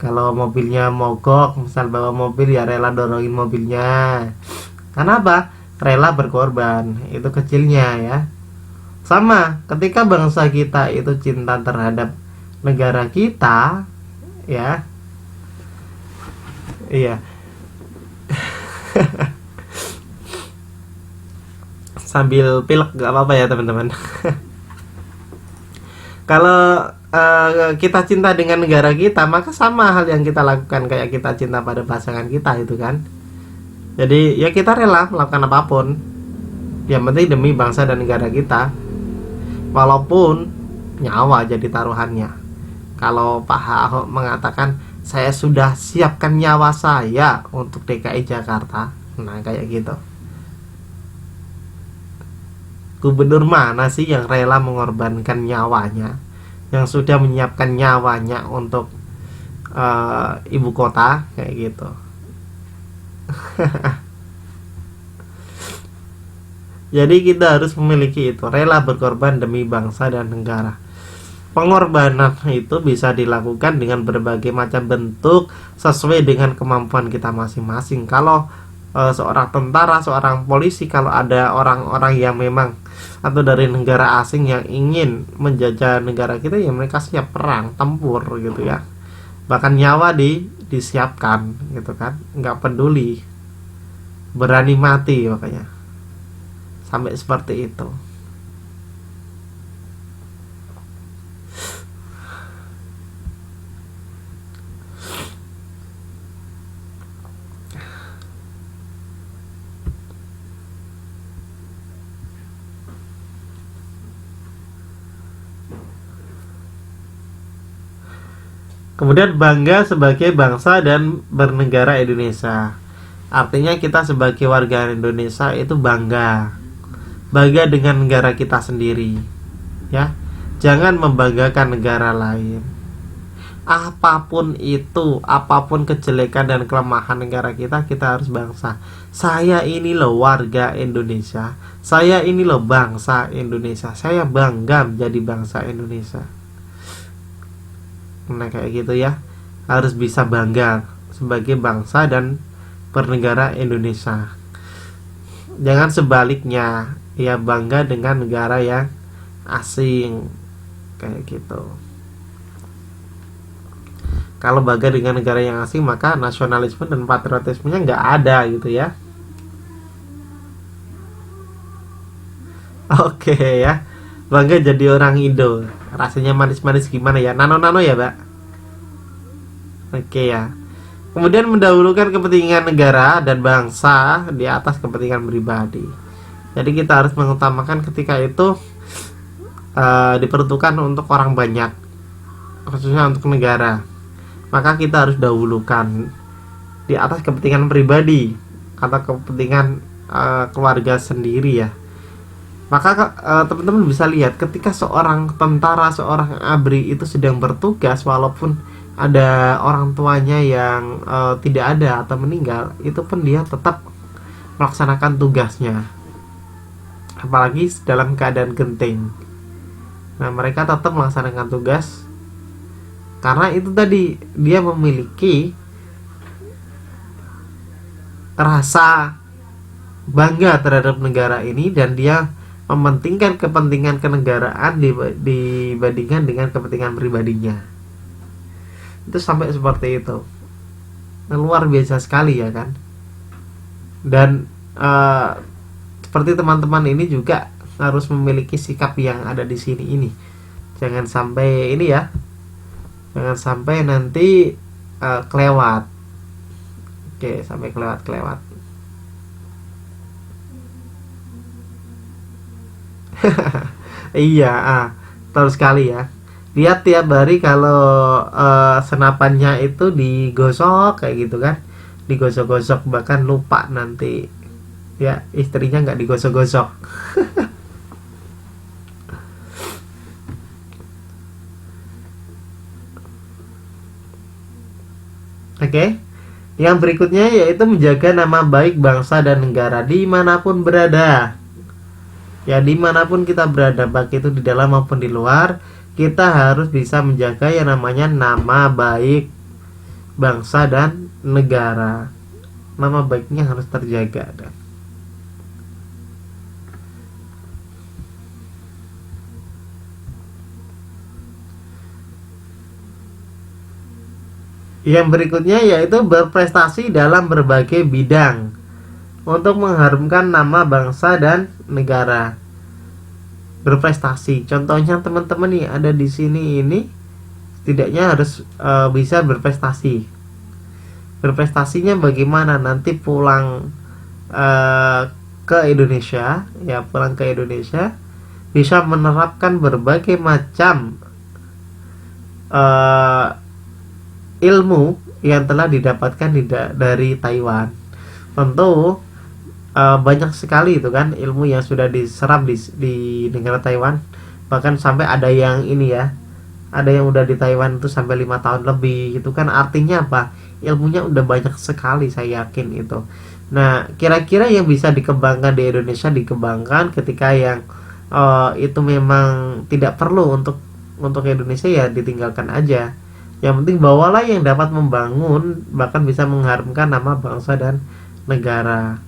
Speaker 1: Kalau mobilnya mogok, misal bawa mobil ya rela dorongin mobilnya. Karena apa? Rela berkorban. Itu kecilnya ya. Sama, ketika bangsa kita itu cinta terhadap negara kita, ya. Iya. Sambil pilek gak apa-apa ya teman-teman. Kalau kita cinta dengan negara kita, maka sama hal yang kita lakukan kayak kita cinta pada pasangan kita itu kan. Jadi ya kita rela melakukan apapun, yang penting demi bangsa dan negara kita, walaupun nyawa jadi taruhannya. Kalau Pak Ahok mengatakan saya sudah siapkan nyawa saya untuk DKI Jakarta, nah kayak gitu. Gubernur mana sih yang rela mengorbankan nyawanya, yang sudah menyiapkan nyawanya untuk ibu kota kayak gitu. Jadi kita harus memiliki itu, rela berkorban demi bangsa dan negara. Pengorbanan itu bisa dilakukan dengan berbagai macam bentuk sesuai dengan kemampuan kita masing-masing. Kalau seorang tentara, seorang polisi, kalau ada orang-orang yang memang atau dari negara asing yang ingin menjajah negara kita, ya mereka siap perang, tempur gitu ya. Bahkan nyawa disiapkan gitu kan, nggak peduli, berani mati makanya. Sampai seperti itu. Kemudian bangga sebagai bangsa dan bernegara Indonesia. Artinya kita sebagai warga Indonesia itu bangga dengan negara kita sendiri. Ya, jangan membanggakan negara lain. Apapun itu, apapun kejelekan dan kelemahan negara kita, kita harus bangsa. Saya ini loh warga Indonesia. Saya ini loh bangsa Indonesia. Saya bangga menjadi bangsa Indonesia. Nah kayak gitu ya, harus bisa bangga sebagai bangsa dan bernegara Indonesia. Jangan sebaliknya, ya bangga dengan negara yang asing kayak gitu. Kalau bangga dengan negara yang asing, maka nasionalisme dan patriotismenya nggak ada gitu ya. Oke ya, bangga jadi orang Indo. Rasanya manis-manis gimana ya? Nano-nano ya, Mbak? Oke ya. Kemudian mendahulukan kepentingan negara dan bangsa di atas kepentingan pribadi. Jadi kita harus mengutamakan ketika itu diperuntukkan untuk orang banyak, khususnya untuk negara. Maka kita harus dahulukan di atas kepentingan pribadi atau kepentingan keluarga sendiri ya. Maka teman-teman bisa lihat ketika seorang tentara, seorang ABRI itu sedang bertugas, walaupun ada orang tuanya yang tidak ada atau meninggal, itu pun dia tetap melaksanakan tugasnya. apalagi dalam keadaan genting. Nah, mereka tetap melaksanakan tugas karena itu tadi, dia memiliki rasa bangga terhadap negara ini dan dia mementingkan kepentingan kenegaraan dibandingkan dengan kepentingan pribadinya. Itu sampai seperti itu. Luar biasa sekali ya kan. Dan seperti teman-teman ini juga harus memiliki sikap yang ada di sini ini. Jangan sampai ini ya. Jangan sampai nanti kelewat. Oke, sampai kelewat. Iya, betul sekali ya. Lihat tiap hari kalau senapannya itu digosok kayak gitu kan, digosok-gosok, bahkan lupa nanti ya istrinya nggak digosok-gosok. Oke, yang berikutnya yaitu menjaga nama baik bangsa dan negara dimanapun berada. Ya, dimanapun kita berada, baik itu di dalam maupun di luar, kita harus bisa menjaga yang namanya nama baik bangsa dan negara. Nama baiknya harus terjaga. Yang berikutnya yaitu berprestasi dalam berbagai bidang untuk mengharumkan nama bangsa dan negara. Berprestasi, contohnya teman-teman nih ada di sini ini, setidaknya harus bisa berprestasi. Berprestasinya bagaimana? Nanti pulang ke Indonesia, ya pulang ke Indonesia bisa menerapkan berbagai macam ilmu yang telah didapatkan dari Taiwan. Tentu banyak sekali itu kan ilmu yang sudah diserap di negara Taiwan. Bahkan sampai ada yang ini ya, ada yang udah di Taiwan itu sampai 5 tahun lebih. Itu kan artinya apa? Ilmunya udah banyak sekali, saya yakin itu. Nah, kira-kira yang bisa dikembangkan di Indonesia dikembangkan, ketika yang itu memang tidak perlu untuk Indonesia ya ditinggalkan aja. Yang penting bawalah yang dapat membangun, bahkan bisa mengharumkan nama bangsa dan negara.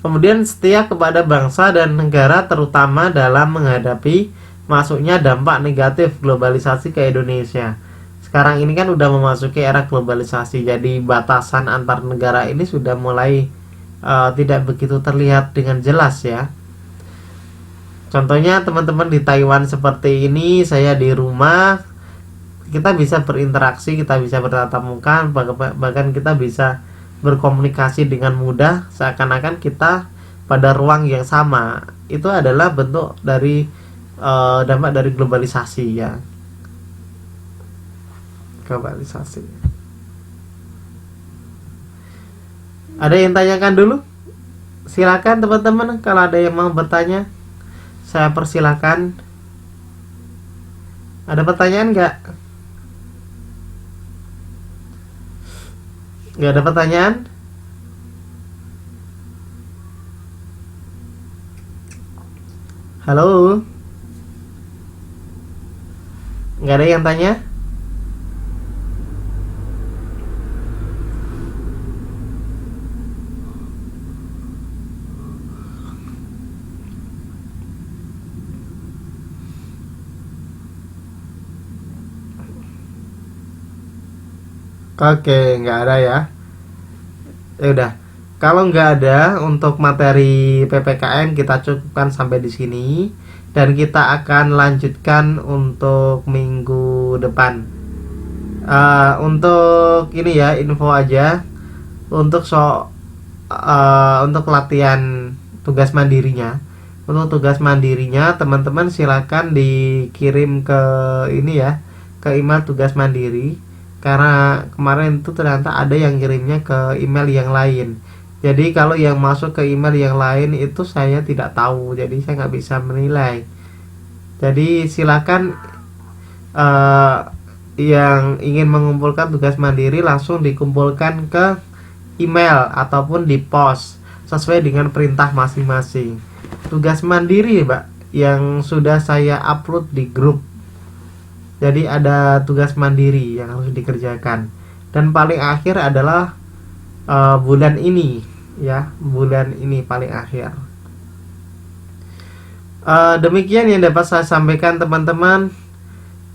Speaker 1: Kemudian setia kepada bangsa dan negara, terutama dalam menghadapi masuknya dampak negatif globalisasi ke Indonesia. Sekarang ini kan udah memasuki era globalisasi, jadi batasan antar negara ini sudah mulai tidak begitu terlihat dengan jelas ya. Contohnya teman-teman di Taiwan seperti ini, saya di rumah, kita bisa berinteraksi, kita bisa bertatap muka, bahkan kita bisa berkomunikasi dengan mudah, seakan-akan kita pada ruang yang sama. Itu adalah bentuk dari dampak dari globalisasi ya. Globalisasi. Ada yang tanyakan dulu? Silakan teman-teman, kalau ada yang mau bertanya, saya persilakan. Ada pertanyaan nggak? Nggak ada pertanyaan? Halo? Nggak ada yang tanya? Oke, nggak ada ya. Ya udah. Kalau nggak ada, untuk materi PPKN kita cukupkan sampai di sini, dan kita akan lanjutkan untuk minggu depan. Untuk ini ya, info aja untuk untuk latihan tugas mandirinya. Untuk tugas mandirinya teman-teman silakan dikirim ke ini ya, ke email tugas mandiri. Karena kemarin itu ternyata ada yang kirimnya ke email yang lain. Jadi kalau yang masuk ke email yang lain itu saya tidak tahu, jadi saya nggak bisa menilai. Jadi silakan eh, yang ingin mengumpulkan tugas mandiri langsung dikumpulkan ke email ataupun di pos sesuai dengan perintah masing-masing. Tugas mandiri, Mbak, yang sudah saya upload di grup. Jadi ada tugas mandiri yang harus dikerjakan. Dan paling akhir adalah bulan ini, ya, bulan ini paling akhir. Demikian yang dapat saya sampaikan, teman-teman.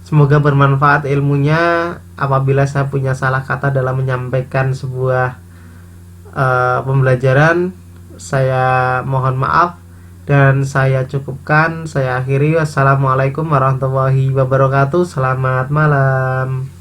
Speaker 1: Semoga bermanfaat ilmunya. Apabila saya punya salah kata dalam menyampaikan sebuah pembelajaran, saya mohon maaf dan saya cukupkan. Saya akhiri. Wassalamualaikum warahmatullahi wabarakatuh. Selamat malam.